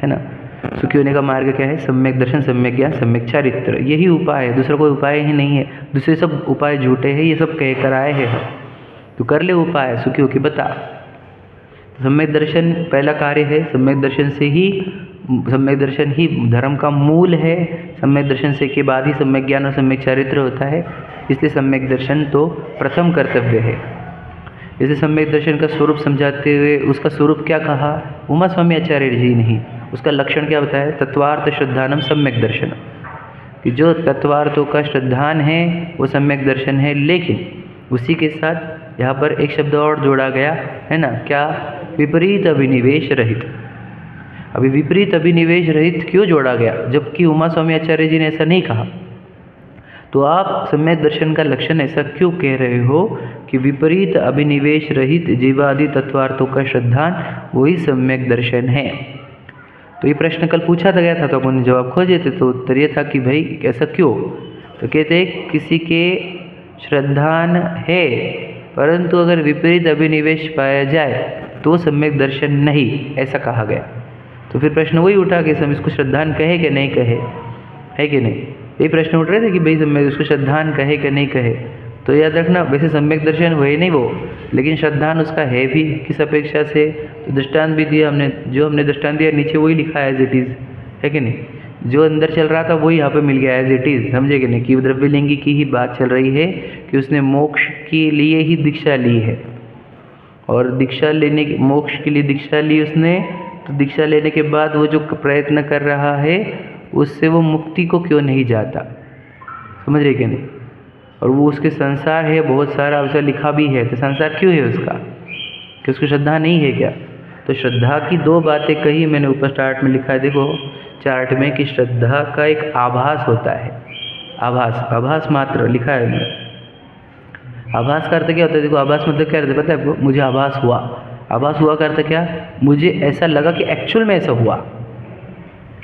है ना। सुखी होने का मार्ग क्या है? सम्यक दर्शन, सम्यक ज्ञान, सम्यक चारित्र, यही उपाय है, दूसरा कोई उपाय ही नहीं है। दूसरे सब उपाय झूठे हैं, ये सब कह कर आए हैं हम। तो कर ले उपाय, सुखी होके बता। सम्यक दर्शन पहला कार्य है, सम्यक दर्शन से ही, सम्यक दर्शन ही धर्म का मूल है। सम्यक दर्शन से के बाद ही सम्यक ज्ञान और सम्यक चारित्र होता है, इसलिए सम्यक दर्शन तो प्रथम कर्तव्य है। जैसे सम्यक दर्शन का स्वरूप समझाते हुए उसका स्वरूप क्या कहा उमा स्वामी आचार्य जी ने, उसका लक्षण क्या बताया? तत्वार्थ श्रद्धानम सम्यक दर्शन, कि जो तत्वार्थों का श्रद्धान है वो सम्यक दर्शन है। लेकिन उसी के साथ यहाँ पर एक शब्द और जोड़ा गया है ना, क्या? विपरीत अभिनिवेश रहित। अभी विपरीत अभिनिवेश रहित क्यों जोड़ा गया, जबकि उमा स्वामी आचार्य जी ने ऐसा नहीं कहा? तो आप सम्यक दर्शन का लक्षण ऐसा क्यों कह रहे हो कि विपरीत अभिनिवेश रहित जीवादि तत्वार्थों का श्रद्धान वही सम्यक दर्शन है? तो ये प्रश्न कल पूछा गया था, तो अपन जवाब खोजे थे, तो उत्तर ये था कि भाई ऐसा क्यों? तो कहते किसी के श्रद्धान है परंतु अगर विपरीत अभिनिवेश पाया जाए तो सम्यक दर्शन नहीं, ऐसा कहा गया। तो फिर प्रश्न वही उठा कि हम इसको श्रद्धान कहे कि नहीं कहे, है कि नहीं? यही प्रश्न उठ रहे थे कि भाई सम्यक उसको श्रद्धान कहे कि नहीं कहे। तो याद रखना, वैसे सम्यक दर्शन वही नहीं वो, लेकिन श्रद्धान उसका है भी किस अपेक्षा से। तो दृष्टांत भी दिया हमने, जो हमने दृष्टांत दिया नीचे वही लिखा है एज इट इज़, है कि नहीं? जो अंदर चल रहा था वही यहाँ पे मिल गया एज इट इज़, समझे कि नहीं? कि द्रव्यलिंगी की ही बात चल रही है कि उसने मोक्ष के लिए ही दीक्षा ली है, और दीक्षा लेने की, मोक्ष के लिए दीक्षा ली उसने, तो दीक्षा लेने के बाद वो जो प्रयत्न कर रहा है उससे वो मुक्ति को क्यों नहीं जाता, समझ रहे कि नहीं? और वो उसके संसार है बहुत सारा, उसका लिखा भी है, तो संसार क्यों है उसका? कि उसको श्रद्धा नहीं है क्या? तो श्रद्धा की दो बातें कही मैंने, ऊपर स्टार्ट में लिखा है, देखो चार्ट में, कि श्रद्धा का एक आभास होता है, आभास, आभास मात्र लिखा है मैंने। आभास का अर्थ क्या होता है? देखो आभास मतलब क्या रहता है पता है आपको? मुझे आभास हुआ, आभास हुआ का अर्थ क्या? मुझे ऐसा लगा कि एक्चुअल में ऐसा हुआ।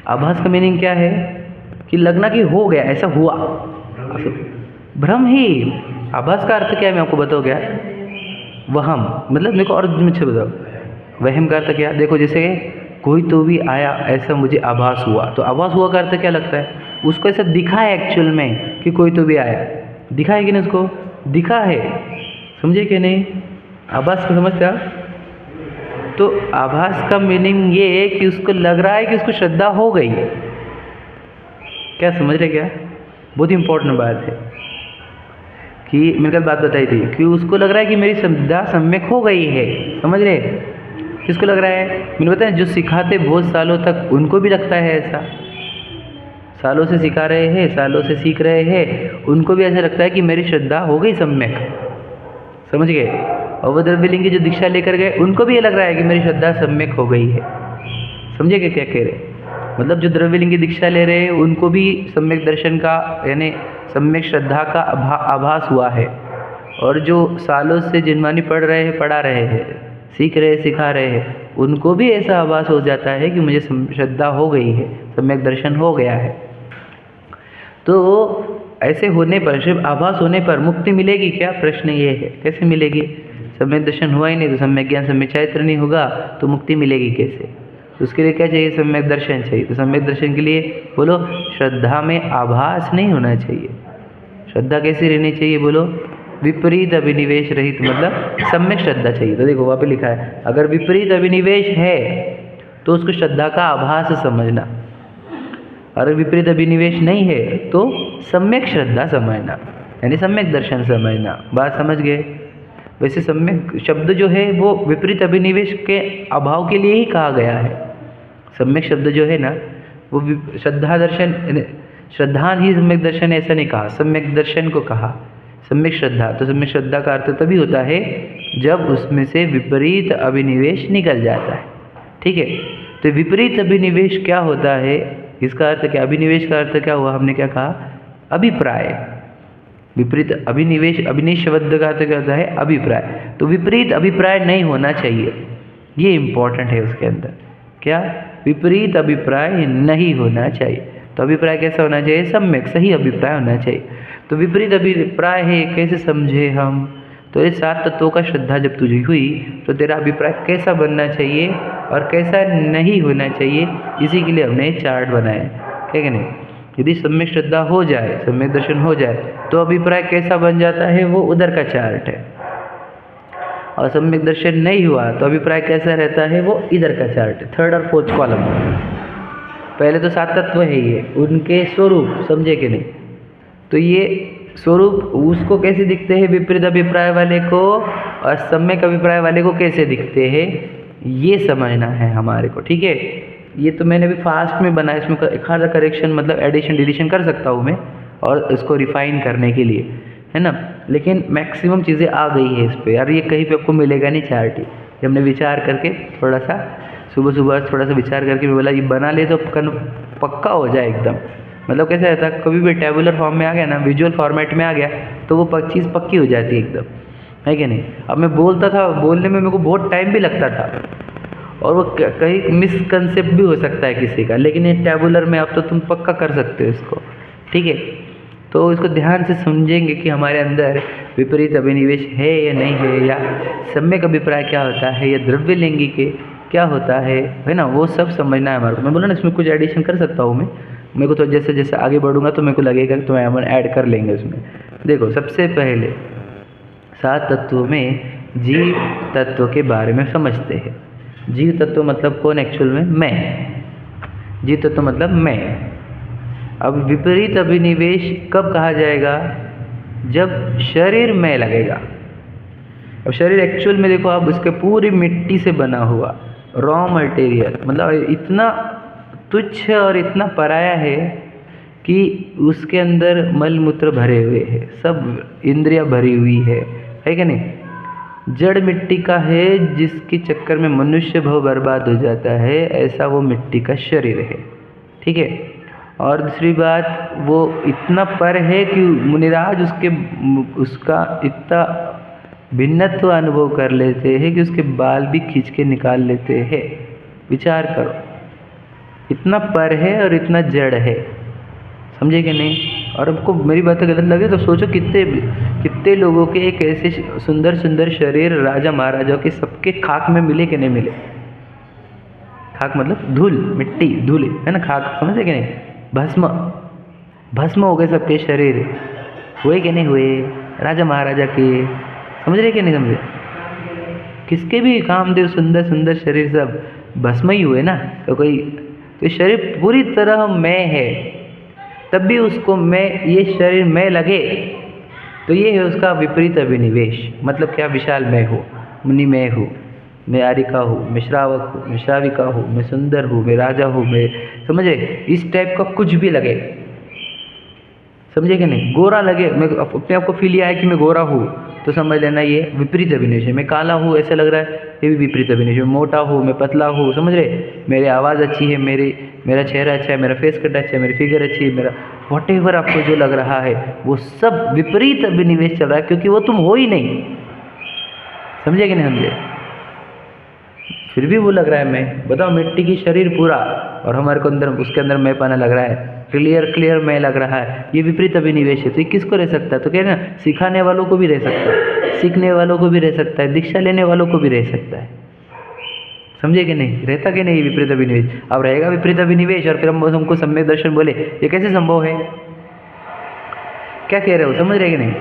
आभास का मीनिंग क्या है? कि लगना कि हो गया, ऐसा हुआ, भ्रम ही। आभास का अर्थ क्या है मैं आपको बताओ क्या? वहम, मतलब देखो और मुझे बताओ, वहम का अर्थ क्या? देखो जैसे कोई तो भी आया ऐसा मुझे आभास हुआ, तो आभास हुआ का अर्थ क्या लगता है? उसको ऐसा दिखा है एक्चुअल में कि कोई तो भी आया, दिखा है कि नहीं? उसको दिखा है, समझे कि नहीं? आभास को समझते आप? तो आभास का मीनिंग ये है कि उसको लग रहा है कि उसको श्रद्धा हो गई, क्या समझ रहे क्या? बहुत इंपॉर्टेंट बात है कि मैंने कल बात बताई थी कि उसको लग रहा है कि मेरी श्रद्धा सम्यक हो गई है, समझ रहे? किसको लग रहा है? मैंने बताया जो सिखाते बहुत सालों तक उनको भी लगता है ऐसा, सालों से सिखा रहे हैं, सालों से सीख रहे हैं, उनको भी ऐसा लगता है कि मेरी श्रद्धा हो गई सम्यक, समझ गए? और वो द्रव्यलिंगी जो दीक्षा लेकर गए उनको भी ये लग रहा है कि मेरी श्रद्धा सम्यक हो गई है, समझे क्या कह रहे? मतलब जो द्रव्यलिंगी दीक्षा ले रहे हैं उनको भी सम्यक दर्शन का यानी सम्यक श्रद्धा का आभास हुआ है, और जो सालों से जिनवानी पढ़ रहे हैं, पढ़ा रहे हैं, सीख रहे हैं, सिखा रहे हैं, उनको भी ऐसा आभास हो जाता है कि मुझे श्रद्धा हो गई है, सम्यक दर्शन हो गया है। तो ऐसे होने पर, सिर्फ आभास होने पर मुक्ति मिलेगी क्या? प्रश्न ये है, कैसे मिलेगी? सम्यक दर्शन हुआ ही नहीं तो सम्यक ज्ञान, सम्यक चारित्र नहीं होगा तो मुक्ति मिलेगी कैसे? तो उसके लिए क्या चाहिए? सम्यक दर्शन चाहिए। तो सम्यक दर्शन के लिए बोलो, श्रद्धा में आभास नहीं होना चाहिए। श्रद्धा कैसी रहनी चाहिए बोलो? विपरीत अभिनिवेश रहित, मतलब सम्यक श्रद्धा चाहिए। तो देखो वहाँ पे लिखा है, अगर विपरीत अभिनिवेश है तो उसको श्रद्धा का आभास समझना, अगर विपरीत अभिनिवेश नहीं है तो सम्यक श्रद्धा समझना, यानी सम्यक दर्शन समझना। बात समझ गए? वैसे सम्यक शब्द जो है वो विपरीत अभिनिवेश के अभाव के लिए ही कहा गया है। सम्यक शब्द जो है ना वो श्रद्धा दर्शन, श्रद्धान ही सम्यक दर्शन ऐसा नहीं कहा, सम्यक दर्शन को कहा सम्यक श्रद्धा। तो सम्यक श्रद्धा का अर्थ तभी होता है जब उसमें से विपरीत अभिनिवेश निकल जाता है, ठीक है? तो विपरीत अभिनिवेश क्या होता है? इसका अर्थ क्या? अभिनिवेश का अर्थ क्या हुआ? हमने क्या कहा? अभिप्राय। विपरीत अभिनिवेश, अभिनिवेश शब्द का अर्थ क्या होता है? अभिप्राय। तो विपरीत अभिप्राय नहीं होना चाहिए, ये इंपॉर्टेंट है उसके अंदर। क्या? विपरीत अभिप्राय नहीं होना चाहिए। तो अभिप्राय कैसा होना चाहिए? सम्यक, सही अभिप्राय होना चाहिए। तो विपरीत अभिप्राय है कैसे समझे हम? तो ये 7 तत्वों का श्रद्धा जब तुझे हुई तो तेरा अभिप्राय कैसा बनना चाहिए और कैसा नहीं होना चाहिए, इसी के लिए हमने चार्ट बनाया, ठीक है नहीं। यदि सम्यक श्रद्धा हो जाए, सम्यक दर्शन हो जाए, तो अभिप्राय कैसा बन जाता है वो उधर का चार्ट है, और सम्यक दर्शन नहीं हुआ तो अभिप्राय कैसा रहता है वो इधर का चार्ट है, 3rd और 4th कॉलम। पहले तो 7 तत्व है ये, उनके स्वरूप समझे कि नहीं। तो ये स्वरूप उसको कैसे दिखते हैं, विपरीत अभिप्राय वाले को, और सम्यक अभिप्राय वाले को कैसे दिखते हैं, ये समझना है हमारे को, ठीक है। ये तो मैंने भी फास्ट में बनाया, इसमें एक आधा करेक्शन मतलब एडिशन डिलीशन कर सकता हूँ मैं, और इसको रिफाइन करने के लिए, है ना। लेकिन मैक्सिमम चीज़ें आ गई है इस पर यार, ये कहीं पे आपको मिलेगा नहीं चार्ट ही। हमने विचार करके थोड़ा सा सुबह सुबह थोड़ा सा विचार करके मैं बोला ये बना ले तो पक्का हो जाए एकदम। मतलब कैसा रहता है, कभी भी टेबुलर फॉर्म में आ गया ना, विजुअल फॉर्मेट में आ गया तो वो चीज़ पक्की हो जाती है एकदम, है कि नहीं। अब मैं बोलता था, बोलने में मेरे को बहुत टाइम भी लगता था, और वो कहीं मिसकंसेप्ट भी हो सकता है किसी का, लेकिन ये टेबुलर में अब तो तुम पक्का कर सकते हो इसको, ठीक है। तो इसको ध्यान से समझेंगे कि हमारे अंदर विपरीत अभिनिवेश है या नहीं है, या सम्यक अभिप्राय क्या होता है, या द्रव्य लिंगी के क्या होता है ना, वो सब समझना है हमारे को। मैं बोला ना इसमें कुछ एडिशन कर सकता हूँ मैं, मेरे को तो जैसे जैसे आगे बढ़ूंगा तो मेरे को लगेगा कि तो मैं ऐड कर लेंगे उसमें। देखो सबसे पहले 7 तत्वों में जीव तत्व के बारे में समझते हैं। जीव तत्व मतलब कौन एक्चुअल में, मैं। जीव तत्व मतलब मैं। अब विपरीत अभिनिवेश कब कहा जाएगा, जब शरीर में लगेगा। अब शरीर एक्चुअल में देखो आप, उसके पूरी मिट्टी से बना हुआ रॉ मटेरियल, मतलब इतना तुच्छ और इतना पराया है कि उसके अंदर मल मूत्र भरे हुए हैं, सब इंद्रियां भरी हुई है कि नहीं। जड़ मिट्टी का है, जिसके चक्कर में मनुष्य भव बर्बाद हो जाता है, ऐसा वो मिट्टी का शरीर है, ठीक है। और दूसरी बात, वो इतना पर है कि मुनिराज उसका इतना भिन्नत्व अनुभव कर लेते हैं कि उसके बाल भी खींच के निकाल लेते हैं। विचार करो, इतना पर है और इतना जड़ है, समझे कि नहीं। और आपको मेरी बातें गलत लगे तो सोचो कितने लोगों के एक ऐसे सुंदर सुंदर शरीर राजा महाराजाओं के सबके खाक में मिले कि नहीं मिले। खाक मतलब धूल, मिट्टी, धूल है ना, खाक समझे कि नहीं। भस्म हो गए सबके शरीर, हुए कि नहीं हुए राजा महाराजा के, समझ रहे कि नहीं समझे। किसके भी कामदेव सुंदर सुंदर शरीर सब भस्म ही हुए ना। तो कोई तो शरीर पूरी तरह मैं है, तब भी उसको मैं, ये शरीर में लगे, तो ये है उसका विपरीत अभिनिवेश। मतलब क्या, विशाल मैं हूँ, मुनि मैं हूँ, मैं आरिका हूँ, मैं श्रावक हूँ, मैं श्राविका हूँ, मैं सुंदर हूँ, मैं राजा हूँ, मैं, समझे, इस टाइप का कुछ भी लगे, समझे कि नहीं। गोरा लगे, मैं अपने आप को फील आया कि मैं गोरा हूँ, तो समझ लेना ये विपरीत अभिनिवेश है। मैं काला हूँ ऐसा लग रहा है, ये भी विपरीत अभिनिवेश है। मैं मोटा हूँ, मैं पतला हूँ, समझ रहे, मेरी आवाज़ अच्छी है, मेरा चेहरा अच्छा है, मेरा फेस कट अच्छा है, मेरी फिगर अच्छी है, मेरा व्हाटएवर आपको जो लग रहा है वो सब विपरीत अभिनिवेश चल रहा है, क्योंकि वो तुम हो ही नहीं, समझे कि नहीं समझे। फिर भी वो लग रहा है मैं, बताओ, मिट्टी की शरीर पूरा और हमारे को अंदर, उसके अंदर मैं पाना लग रहा है, क्लियर मैं लग रहा है, ये विपरीत अभिनिवेश है। तो ये किसको रह सकता है, तो कह रहे ना, सिखाने वालों को भी रह सकता है, सीखने वालों को भी रह सकता है, दीक्षा लेने वालों को भी रह सकता है, समझे कि नहीं। रहता कि नहीं विपरीत अभिनिवेश। अब रहेगा विपरीत अभिनिवेश और फिर हम हमको सम्यक दर्शन बोले, ये कैसे संभव है, क्या कह रहे हो, समझ रहे कि नहीं।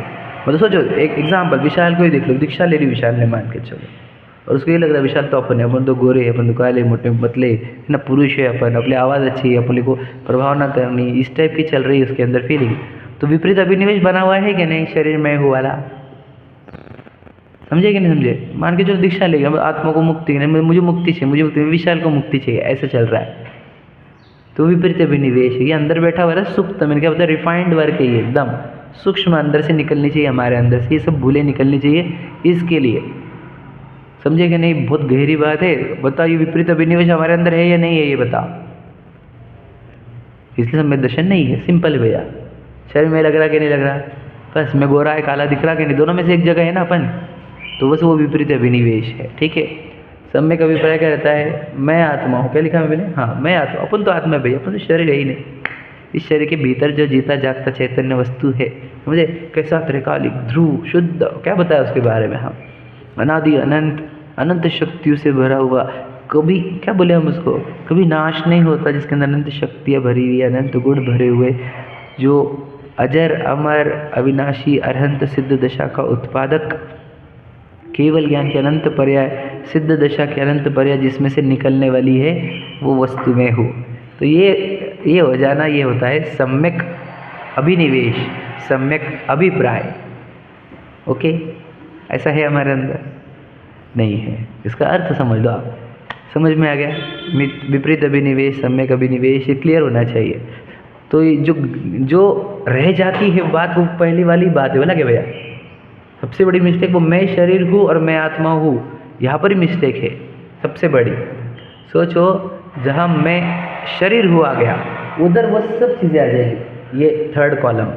मतलब सोचो, एक एग्जाम्पल, विशाल को ही देख लो, दीक्षा ले ली विशाल ने, मान के चलो, और उसको ये लग रहा है विशाल तो अपन है, अपन तो गोरे है, अपन तो काले मोटे पतले है ना, पुरुष है अपन, अपनी आवाज़ अच्छी है, अपने को प्रभावना करनी, इस टाइप की चल रही है उसके अंदर फीलिंग। तो विपरीत अभिनिवेश बना हुआ है कि नहीं, शरीर में हुआ वाला, समझे कि नहीं समझे। मान के चलो दीक्षा ले गया, आत्मा को मुक्ति नहीं, मुझे मुक्ति चाहिए, मुझे मुक्ति, विशाल को मुक्ति चाहिए, ऐसा चल रहा है, तो विपरीत अभिनिवेश है। ये अंदर बैठा हुआ है सूक्ष्म, मैंने क्या बताया, रिफाइंड वर्क है ये, एकदम सूक्ष्म अंदर से निकलनी चाहिए, हमारे अंदर से ये सब भूलें निकलनी चाहिए, इसके लिए, समझे कि नहीं। बहुत गहरी बात है। बताओ ये विपरीत अभिनिवेश हमारे अंदर है या नहीं है, ये बताओ। इसलिए सम्यक दर्शन नहीं है, सिंपल है भैया। शरीर में लग रहा कि नहीं लग रहा, बस मैं गोरा है काला दिख रहा कि नहीं, दोनों में से एक जगह है ना अपन, तो बस वो विपरीत अभिनिवेश है, ठीक है। सम्यक अभिप्राय क्या रहता है, मैं आत्मा हूँ, क्या लिखा है मैंने, हाँ मैं आत्मा, अपन तो आत्मा है भैया, अपन तो शरीर है ही नहीं, इस शरीर के भीतर जो जीता जागता चैतन्य वस्तु है, मुझे कैसा त्रिकालिक ध्रुव शुद्ध क्या बताया उसके बारे में हम, अनादि अनंत अनंत शक्तियों से भरा हुआ, कभी क्या बोले हम उसको, कभी नाश नहीं होता, जिसके अंदर अनंत शक्तियाँ भरी हुई, अनंत गुण भरे हुए, जो अजर अमर अविनाशी अरहंत सिद्ध दशा का उत्पादक, केवल ज्ञान के अनंत पर्याय, सिद्ध दशा के अनंत पर्याय जिसमें से निकलने वाली है वो वस्तु में हूँ। तो ये हो जाना, ये होता है सम्यक अभिनिवेश, सम्यक अभिप्राय। ओके, ऐसा है हमारे अंदर नहीं है। इसका अर्थ समझ लो आप, समझ में आ गया? विपरीत अभिनिवेश, सम्यक अभिनिवेश, ये क्लियर होना चाहिए। तो ये जो रह जाती है बात, वो पहली वाली बात है बोला क्या भैया, सबसे बड़ी मिस्टेक वो मैं शरीर हूँ और मैं आत्मा हूँ, यहाँ पर ही मिस्टेक है सबसे बड़ी। सोचो जहाँ मैं शरीर हूँ आ गया, उधर वो सब चीज़ें आ जाएगी, ये थर्ड कॉलम,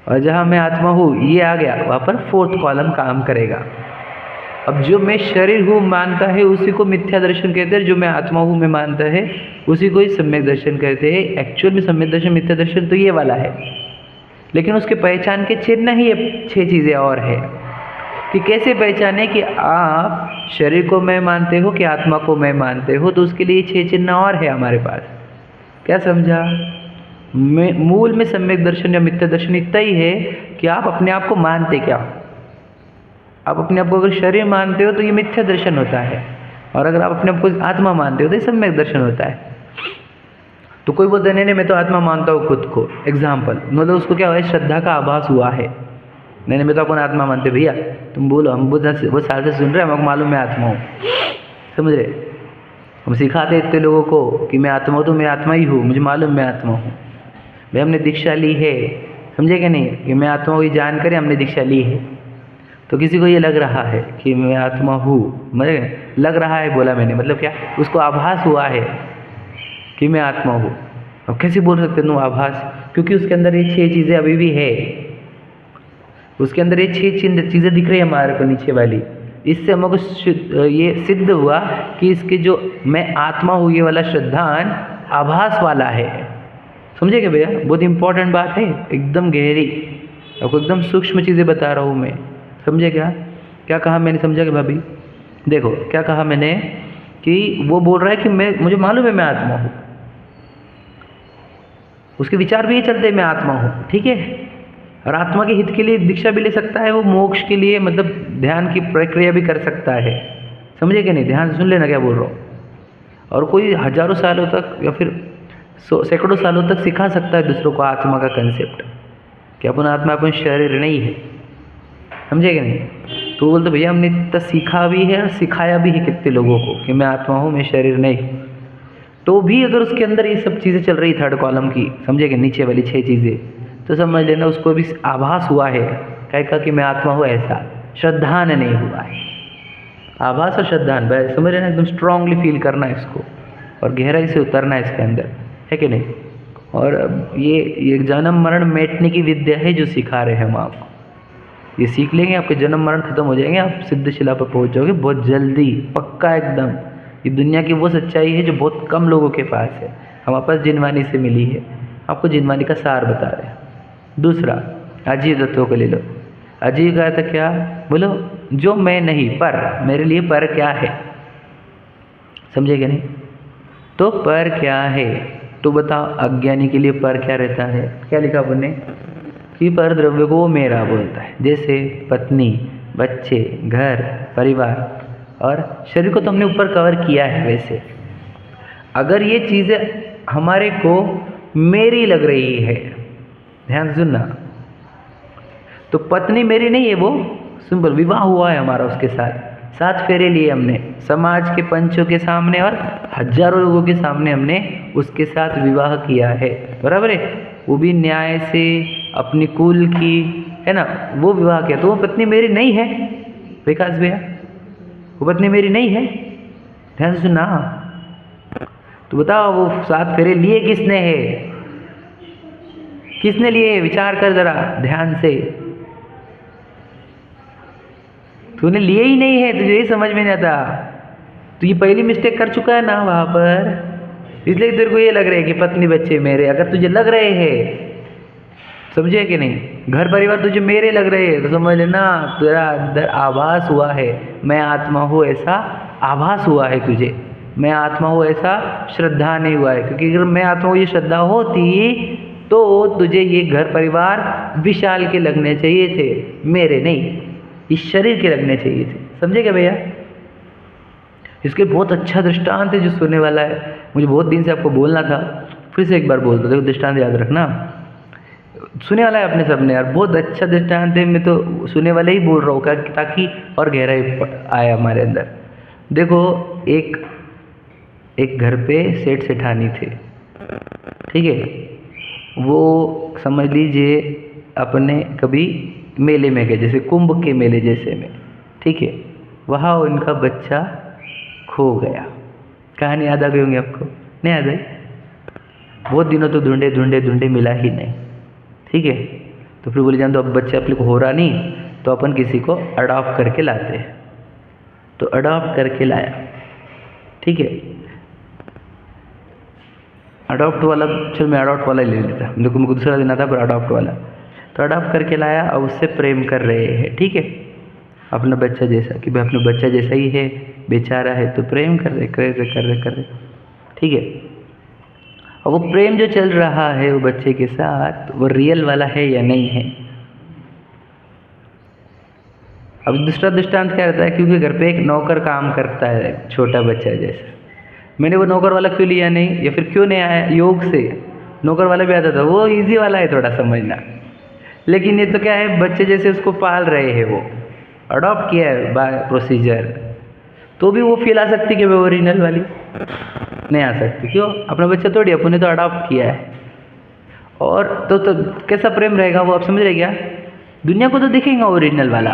और जहाँ मैं आत्मा हूँ ये आ गया, वहाँ पर फोर्थ कॉलम काम करेगा। अब जो मैं शरीर हूँ मानता है उसी को मिथ्या दर्शन कहते हैं, जो मैं आत्मा हूँ मैं मानता है उसी को ही सम्यक दर्शन कहते हैं। एक्चुअल में सम्यक दर्शन मिथ्या दर्शन तो ये वाला है, लेकिन उसके पहचान के चिन्ह ही ये 6 चीज़ें और है कि कैसे पहचाने कि आप शरीर को मैं मानते हो कि आत्मा को मैं मानते हो। तो उसके लिए 6 चिन्ह और है हमारे पास। क्या समझा? मूल में सम्यक दर्शन या मिथ्या दर्शन इतना ही है कि आप अपने आप को मानते क्या हो। आप अपने आप को अगर शरीर मानते हो तो ये मिथ्या दर्शन होता है, और अगर आप अपने आप को आत्मा मानते हो तो ये सम्यक दर्शन होता है। तो कोई बोलता है नहीं मैं तो आत्मा मानता हूँ खुद को, एग्जाम्पल, मतलब उसको क्या हुआ है, श्रद्धा का आभास हुआ है। नहीं मैं तो अपन आत्मा मानते, भैया तुम बोलो, हम वो साल से सुन रहे हैं, हमको मालूम मैं आत्मा हूँ, समझ रहे? हम सिखाते इतने लोगों को कि मैं आत्मा हूँ, तो मैं आत्मा ही हूँ, मुझे मालूम मैं आत्मा हूँ। भाई हमने दीक्षा ली है, समझे कि नहीं, कि मैं आत्मा हूँ ये जानकर हमने दीक्षा ली है। तो किसी को ये लग रहा है कि मैं आत्मा हूँ, मतलब लग रहा है बोला मैंने, मतलब क्या, उसको आभास हुआ है कि मैं आत्मा हूँ। अब कैसे बोल सकते तुम आभास, क्योंकि उसके अंदर ये 6 चीज़ें अभी भी है, उसके अंदर ये 6 चीज़ें दिख रही है हमारे को नीचे वाली। इससे हमको ये सिद्ध हुआ कि इसके जो मैं आत्मा हूँ ये वाला श्रद्धान आभास वाला है। समझे क्या भैया? बहुत इंपॉर्टेंट बात है, एकदम गहरी, आपको एकदम सूक्ष्म चीज़ें बता रहा हूँ मैं। समझे क्या? क्या कहा मैंने, समझा क्या भाभी? देखो क्या कहा मैंने कि वो बोल रहा है कि मुझे मालूम है मैं आत्मा हूँ, उसके विचार भी ये चलते हैं मैं आत्मा हूँ, ठीक है, और आत्मा के हित के लिए दीक्षा भी ले सकता है, वो मोक्ष के लिए मतलब ध्यान की प्रक्रिया भी कर सकता है। समझे क्या नहीं? ध्यान से सुन लेना क्या बोल रहा हूँ। और कोई हजारों सालों तक या फिर सैकड़ों सालों तक सिखा सकता है दूसरों को आत्मा का कंसेप्ट, कि अपन आत्मा अपन शरीर नहीं है। समझे क्या नहीं? तो बोलते भैया हमने इतना सीखा भी है और सिखाया भी है कितने लोगों को कि मैं आत्मा हूँ मैं शरीर नहीं, तो भी अगर उसके अंदर ये सब चीज़ें चल रही थर्ड कॉलम की, समझे कि नीचे वाली 6 चीज़ें, तो समझ लेना उसको भी आभास हुआ है क्या कि मैं आत्मा हूँ, ऐसा श्रद्धान नहीं हुआ है। आभास और श्रद्धान भाई समझ लेना, एकदम स्ट्रांगली फील करना है इसको और गहराई से उतरना है इसके अंदर, है कि नहीं? और ये जन्म मरण मिटने की विद्या है जो सिखा रहे हैं हम आपको। ये सीख लेंगे आपके जन्म मरण खत्म हो जाएंगे, आप सिद्ध शिला पर पहुँच जाओगे बहुत जल्दी, पक्का एकदम। ये दुनिया की वो सच्चाई है जो बहुत कम लोगों के पास है, हमारे पास जिनवानी से मिली है। आपको जिनवानी का सार बता रहे हैं। दूसरा अजीव तत्वों को ले लो। अजीव का अर्थ क्या? बोलो जो मैं नहीं, पर, मेरे लिए पर क्या है, समझे क्या नहीं? तो पर क्या है, तो बताओ अज्ञानी के लिए पर क्या रहता है? क्या लिखा आपने कि पर द्रव्य को वो मेरा बोलता है, जैसे पत्नी, बच्चे, घर, परिवार और शरीर को तो हमने ऊपर कवर किया है। वैसे अगर ये चीज़ें हमारे को मेरी लग रही है, ध्यान से सुनना, तो पत्नी मेरी नहीं है, वो सिंपल विवाह हुआ है हमारा उसके साथ, 7 फेरे लिए हमने समाज के पंचों के सामने और हजारों लोगों के सामने हमने उसके साथ विवाह किया है, बराबर है? वो भी न्याय से अपनी कुल की, है ना, वो विवाह किया। तो वो पत्नी मेरी नहीं है विकास भैया, वो पत्नी मेरी नहीं है, ध्यान से सुनना। तो बताओ वो 7 फेरे लिए किसने है, किसने लिए? विचार कर जरा ध्यान से। तूने लिए ही नहीं है, तुझे यही समझ में नहीं आता। तो ये पहली मिस्टेक कर चुका है ना वहाँ पर, इसलिए तेरे को ये लग रहा है कि पत्नी बच्चे मेरे, अगर तुझे लग रहे हैं, समझे कि नहीं, घर परिवार तुझे मेरे लग रहे हैं, तो समझ लेना तेरा अंदर आभास हुआ है मैं आत्मा हूँ, ऐसा आभास हुआ है तुझे, मैं आत्मा हूँ ऐसा श्रद्धा नहीं हुआ है। क्योंकि अगर मैं आत्मा हूँ ये श्रद्धा होती तो तुझे ये घर परिवार विशाल के लगने चाहिए थे, मेरे नहीं, इस शरीर के लगने चाहिए थे। समझे क्या भैया? इसके बहुत अच्छा दृष्टांत है जो सुनने वाला है, मुझे बहुत दिन से आपको बोलना था, फिर से एक बार बोल दो, देखो दृष्टांत याद रखना, सुने वाला है अपने सबने यार, बहुत अच्छा दृष्टांत है, मैं तो सुने वाले ही बोल रहा हूँ क्या, ताकि और गहराई आए हमारे अंदर। देखो एक घर पे सेठ सेठानी थे, ठीक है, वो समझ लीजिए अपने कभी मेले में गए, जैसे कुंभ के मेले जैसे में, ठीक है, वहाँ उनका बच्चा खो गया। कहानी याद आ गई होंगी आपको? नहीं याद आई? बहुत दिनों तो ढूंढे ढूंढे ढूंढे मिला ही नहीं, ठीक है, तो फिर बोले जान तो अब बच्चे अपने को हो रहा नहीं, तो अपन किसी को अडॉप्ट करके लाते हैं, तो अडॉप्ट करके लाया, ठीक है, अडॉप्ट वाला, चल मैं अडॉप्ट वाला ही ले लेता, मेरे को दूसरा देना था पर अडॉप्ट वाला, तो अडॉप्ट करके लाया और उससे प्रेम कर रहे हैं, ठीक है, अपना बच्चा जैसा, कि भाई अपना बच्चा जैसा ही है, बेचारा है, तो प्रेम कर रहे, ठीक है। और वो प्रेम जो चल रहा है वो बच्चे के साथ, वो रियल वाला है या नहीं है? अब दूसरा दृष्टांत क्या रहता है, क्योंकि घर पे एक नौकर काम करता है छोटा बच्चा जैसा, मैंने वो नौकर वाला क्यों लिया नहीं, या फिर क्यों नहीं आया योग से, नौकर वाला भी आता था, वो इजी वाला है थोड़ा समझना, लेकिन ये तो क्या है, बच्चे जैसे उसको पाल रहे हैं, वो अडॉप्ट किया है बाय प्रोसीजर, तो भी वो फील आ सकती कि वो ओरिजिनल वाली नहीं आ सकती। क्यों? अपना बच्चा थोड़ी, अपन ने तो अडॉप्ट किया है, और तो कैसा प्रेम रहेगा वो, आप समझ रहे क्या? दुनिया को तो दिखेगा ओरिजिनल वाला,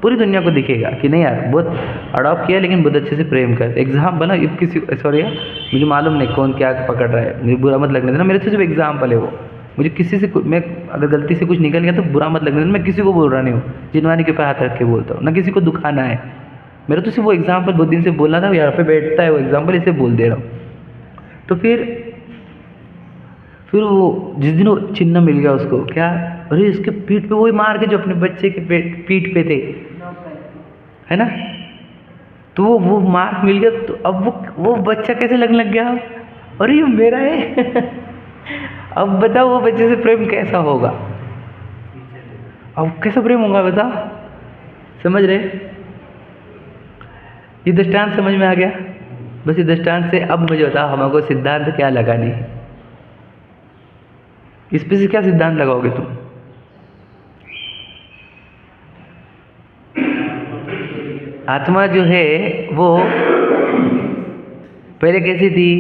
पूरी दुनिया को दिखेगा कि नहीं यार बहुत अडॉप्ट किया लेकिन बहुत अच्छे से प्रेम कर। एग्जाम्पल ना, किसी, सॉरी यार मुझे मालूम नहीं कौन क्या पकड़ रहा है, मुझे बुरा मत लगने देना, मेरे से सिर्फ एग्जाम्पल है वो, मुझे किसी से, मैं अगर गलती से कुछ निकल गया तो बुरा मत लगने देना, मैं किसी को बोल रहा नहीं हूँ, जिनवानी के ऊपर हाथ रख के बोलता हूँ, ना किसी को दुखाना है, मेरा तो सिर्फ वो एग्जाम्पल बहुत दिन से बोलना था, यहाँ पे बैठता है वो एग्जाम्पल, इसे बोल दे रहा हूँ। तो फिर वो जिस दिन वो चिन्ह मिल गया उसको, क्या, अरे इसके पीठ पे वही मार के जो अपने बच्चे के पीठ पे थे, है ना, तो वो मार्क मिल गया, तो अब वो बच्चा कैसे लगने लग गया, अरे ये मेरा है अब बताओ वो बच्चे से प्रेम कैसा होगा, अब कैसा प्रेम होगा बता, समझ रहे? ये दृष्टांत समझ में आ गया? बस ये दृष्टांत से अब मुझे बताओ हमको सिद्धांत क्या लगानी है, इस पे से क्या सिद्धांत लगाओगे तुम? आत्मा जो है वो पहले कैसी थी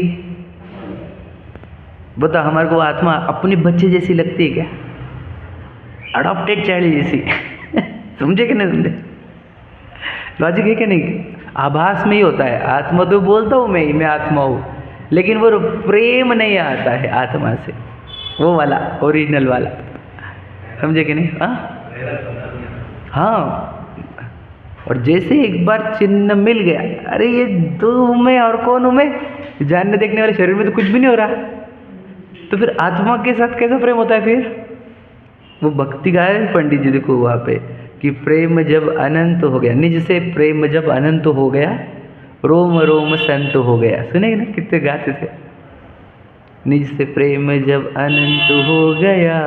बता, हमारे को आत्मा अपने बच्चे जैसी लगती है क्या? अडॉप्टेड चाइल्ड जैसी समझे कि नहीं समझे? लॉजिक है कि नहीं? आभास में ही होता है, आत्मा तो बोलता हूँ मैं आत्मा हूँ, लेकिन वो प्रेम नहीं आता है आत्मा से, वो वाला ओरिजिनल वाला, समझे कि नहीं? हाँ, और जैसे एक बार चिन्ह मिल गया, अरे ये दो हूँ मैं और कौन हूँ मैं, जानने देखने वाले शरीर में तो कुछ भी नहीं हो रहा, तो फिर आत्मा के साथ कैसा प्रेम होता है? फिर वो भक्ति गाए पंडित जी, देखो वहाँ पे कि प्रेम जब अनंत हो गया, निज से प्रेम जब अनंत हो गया, रोम रोम संत हो गया, सुने ना कितने गाते थे, निज से प्रेम जब अनंत हो गया,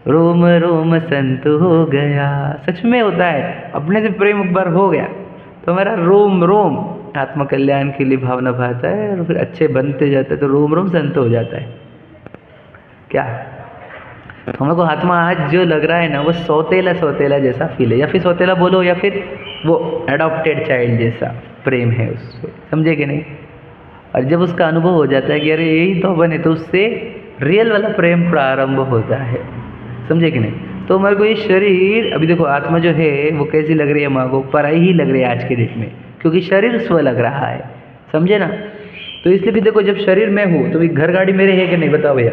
रोम रोम संत हो गया। सच में होता है, अपने से प्रेम एक बार हो गया तो हमारा रोम रोम आत्म कल्याण के लिए भावना भाता है, और फिर अच्छे बनते जाते हैं तो रोम रोम संत हो जाता है। क्या हमको आत्मा आज जो लग रहा है ना, वो सौतेला जैसा फील है, या फिर सौतेला बोलो, या फिर वो एडॉप्टेड चाइल्ड जैसा प्रेम है उससे, समझे कि नहीं? और जब उसका अनुभव हो जाता है कि अरे यही तो बने, तो उससे रियल वाला प्रेम प्रारंभ होता है, समझे कि नहीं? तो हमारे को ये शरीर, अभी देखो आत्मा जो है वो कैसी लग रही है हमारे को, पराई ही लग रही है आज के डेट में, क्योंकि शरीर स्व लग रहा है, समझे ना? तो इसलिए भी देखो, जब शरीर में हूँ तो घर गाड़ी मेरे है कि नहीं, बताओ भैया?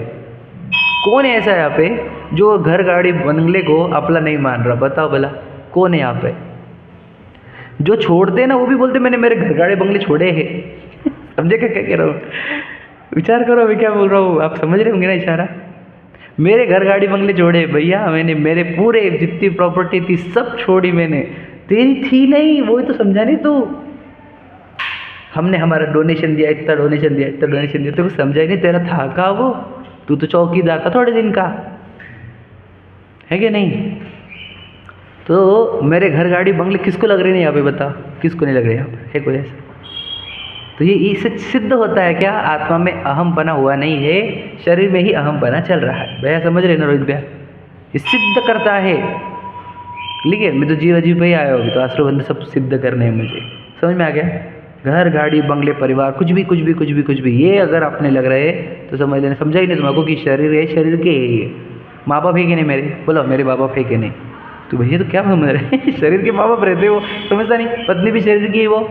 कौन है ऐसा यहाँ पे जो घर गाड़ी बंगले को अपना नहीं मान रहा? बताओ भला कौन है यहाँ पे? जो छोड़ते हैं ना वो भी बोलते मैंने मेरे घर गाड़ी बंगले छोड़े हैं समझे क्या कह रहा हूँ? विचार करो मैं क्या बोल रहा हूँ, आप समझ रहे होंगे ना इशारा। मेरे घर गाड़ी बंगले छोड़े भैया मैंने, मेरे पूरे जितनी प्रॉपर्टी थी सब छोड़ी मैंने, तेरी थी नहीं, वही तो समझा नहीं तू। हमने हमारा डोनेशन दिया, इतना डोनेशन दिया, इतना डोनेशन दिया, तेरे को समझा ही नहीं, तेरा था का वो, तू तो चौकीदार था थोड़े दिन का, है कि नहीं? तो मेरे घर गाड़ी बंगले किसको लग रहे नहीं यहाँ पे, बता किसको नहीं लग रहे यहाँ पे, है कोई ऐसा? तो ये इससे सिद्ध होता है क्या, आत्मा में अहमपना हुआ नहीं है, शरीर में ही अहमपना चल रहा है। भैया समझ रहे ना रोहित भैया, ये सिद्ध करता है। ठीक है, मैं तो जीव अजीब पे ही आया होगी, तो आश्रबंध सब सिद्ध करने हैं मुझे, समझ में आ गया? घर गाड़ी बंगले परिवार कुछ भी कुछ भी कुछ भी कुछ भी, ये अगर आपने लग रहे तो समझ लेना, समझा ही नहीं तुमको कि शरीर है, शरीर के है ये। माँ बाप है कि नहीं मेरे, बोलो मेरे माँ बाप है कि नहीं? तो भैया तो क्या समझ रहे शरीर के माँ बाप रहते वो, समझता नहीं? पत्नी भी शरीर की है वो,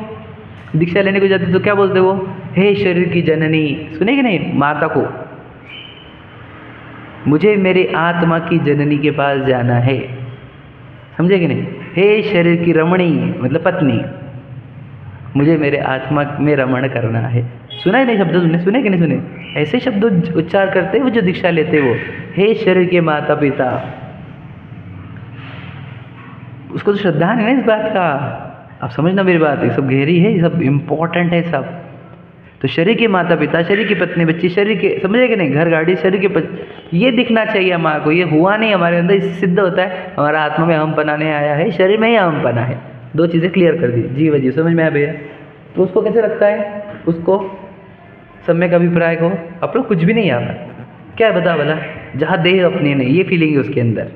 दीक्षा लेने को जाती तो क्या बोलते वो, हे शरीर की जननी, सुने कि नहीं माता को, मुझे मेरी आत्मा की जननी के पास जाना है, समझे कि नहीं? हे शरीर की रमणी मतलब पत्नी, मुझे मेरे आत्मा में रमण करना है। सुना है नहीं शब्द, तुमने सुने कि नहीं सुने? ऐसे शब्द उच्चार करते वो जो दीक्षा लेते वो, हे शरीर के माता पिता, उसको तो श्रद्धा नहीं ना इस बात का। आप समझना मेरी बात, ये सब गहरी है, ये सब इम्पोर्टेंट है सब। तो शरीर के माता पिता, शरीर की पत्नी बच्ची, शरीर के, समझे कि नहीं, घर गाड़ी, शरीर के ये दिखना चाहिए माँ को, ये हुआ नहीं हमारे अंदर, इससे सिद्ध होता है हमारा आत्मा में हम बनाने आया है, शरीर में ही हम बना है। दो चीज़ें क्लियर कर दी, जीव अजीव समझ में आया भैया? तो उसको कैसे लगता है, उसको सम्यक अभिप्राय को आप लोग कुछ भी नहीं आता, क्या है बता भला, जहाँ देह अपनी नहीं, ये फीलिंग है उसके अंदर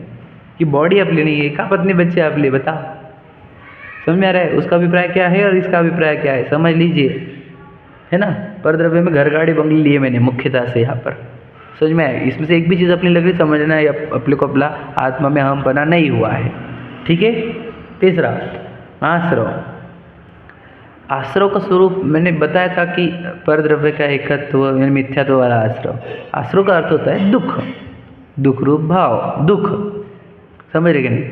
कि बॉडी अपनी नहीं है, कहाँ पत्नी बच्चे आप लिए, बता समझ में आ रहा है? उसका अभिप्राय क्या है और इसका अभिप्राय क्या है, समझ लीजिए, है ना? परद्रव्य में घर गाड़ी बंगले लिए मैंने मुख्यतः से यहाँ पर, समझ में आया? इसमें से एक भी चीज़ अपनी लग रही समझना है, अपने को अपना आत्मा में हम बना नहीं हुआ है, ठीक है? तीसरा आश्रव, आश्रव का स्वरूप मैंने बताया था कि परद्रव्य का एकत्व यानी मिथ्यात्व वाला आश्रव। आश्रव का अर्थ होता है दुख, दुख रूप भाव, दुख, समझ रहे कि नहीं?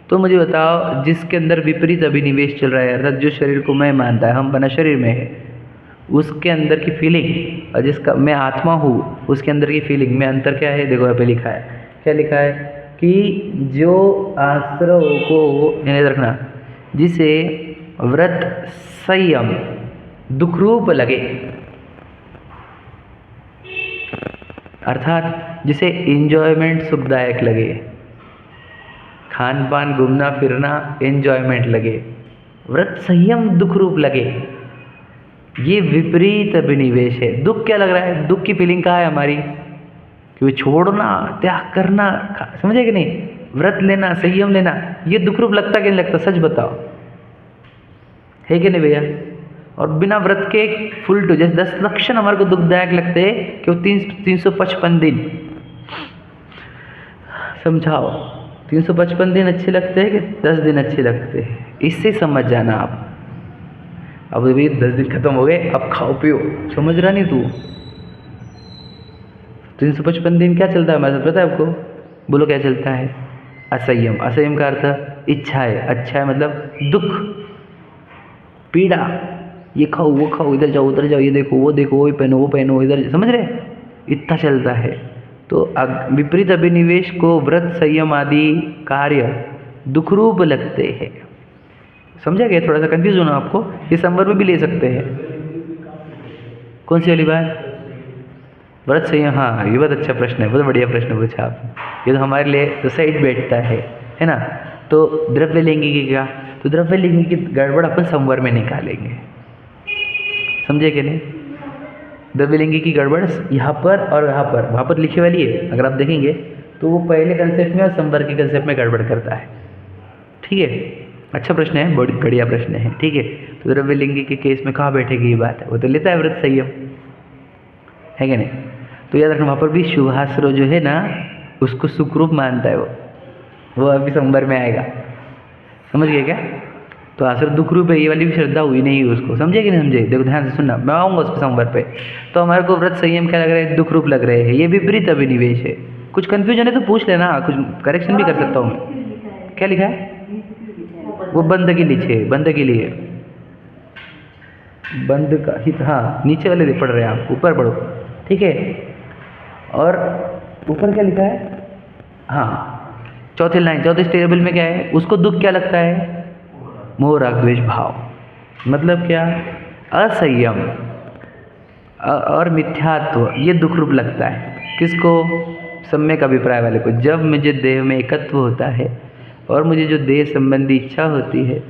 तो मुझे बताओ, जिसके अंदर विपरीत अभिनिवेश चल रहा है, अर्थात जो शरीर को मैं मानता है, हम बना शरीर में है, उसके अंदर की फीलिंग और जिसका मैं आत्मा हूँ उसके अंदर की फीलिंग में अंतर क्या है? देखो यहाँ पे लिखा है, क्या लिखा है कि जो आश्रव को याद रखना, जिसे व्रत संयम दुखरूप लगे, अर्थात जिसे एंजॉयमेंट सुखदायक लगे, खान पान घूमना फिरना एंजॉयमेंट लगे, व्रत संयम दुख रूप लगे, ये विपरीत अभिनिवेश है। दुख क्या लग रहा है? दुख की फीलिंग कहाँ है हमारी कि वो छोड़ना, त्याग करना, समझे कि नहीं? व्रत लेना, संयम लेना, ये दुख रूप लगता कि नहीं लगता? सच बताओ, है कि नहीं भैया? और बिना व्रत के फुल टू जैसे 10 लक्षण हमारे को दुखदायक लगते हैं कि वो 355 दिन, समझाओ 355 दिन अच्छे लगते हैं कि 10 दिन अच्छे लगते हैं? इससे समझ जाना आप। अब अभी 10 दिन खत्म हो गए, अब खाओ पियो, समझ रहा नहीं तू? 355 दिन क्या चलता है हमारे साथ, पता है आपको? बोलो क्या चलता है? असंयम। असंयम का अर्थ इच्छा है, अच्छा है मतलब दुख, पीड़ा, ये खाओ वो खाओ, इधर जाओ उधर जाओ, ये देखो वो देखो, वो पहनो वो पहनो, इधर, समझ रहे? इतना चलता है। तो विपरीत अभिनिवेश को व्रत संयम आदि कार्य दुखरूप लगते हैं। समझा गया? थोड़ा सा कंफ्यूज होना आपको, ये संवर्ग में भी ले सकते हैं। कौन सी वाली बात? व्रत संयम, हाँ ये बहुत अच्छा प्रश्न है, बहुत बढ़िया प्रश्न पूछा आप, ये तो हमारे लिए तो साइड बैठता है ना? तो द्रव्य लेंगे कि क्या? तो द्रव्य लेंगे की गड़बड़ अपन संवर्ग में निकालेंगे, समझे कि नहीं? द्रव्य लेंगे की गड़बड़ यहाँ पर और यहाँ पर, वहाँ पर लिखी वाली है, अगर आप देखेंगे तो वो पहले कंसेप्ट में और संवर्ग के कंसेप्ट में गड़बड़ करता है, ठीक है? अच्छा प्रश्न है, बहुत बढ़िया प्रश्न है, ठीक है? तो द्रव्य लिंगी के केस में कहाँ बैठेगी ये बात है? वो तो लेता है व्रत संयम, है कि नहीं? तो याद रखना, वहाँ पर भी शुभाश्रव जो है ना, उसको सुखरूप मानता है वो अभी संवर्ग में आएगा, समझ गए क्या? तो आश्रव दुख रूप है, ये वाली भी श्रद्धा हुई नहीं उसको, समझे कि नहीं समझे? देखो ध्यान से सुनना, मैं आऊँगा उस पर संवर्ग पे। तो हमारे को व्रत संयम क्या लग रहा है? दुख रूप लग रहे हैं, ये विपरीत अभिनिवेश है। कुछ कन्फ्यूजन है तो पूछ लेना, कुछ करेक्शन भी कर सकता हूँ मैं। क्या लिखा है? वो बंद के लिए, बंद के लिए, बंद का हित, हाँ नीचे वाले पढ़ रहे हैं आप, ऊपर पढ़ो, ठीक है। और ऊपर क्या लिखा है, हाँ चौथे लाइन, चौथे टेबल में क्या है, उसको दुख क्या लगता है, मोह राग द्वेष भाव। मतलब क्या, असंयम और मिथ्यात्व ये दुख रूप लगता है। किसको, सम्यक अभिप्राय वाले को। जब मुझे देह में एकत्व होता है और मुझे जो देह संबंधी इच्छा होती है,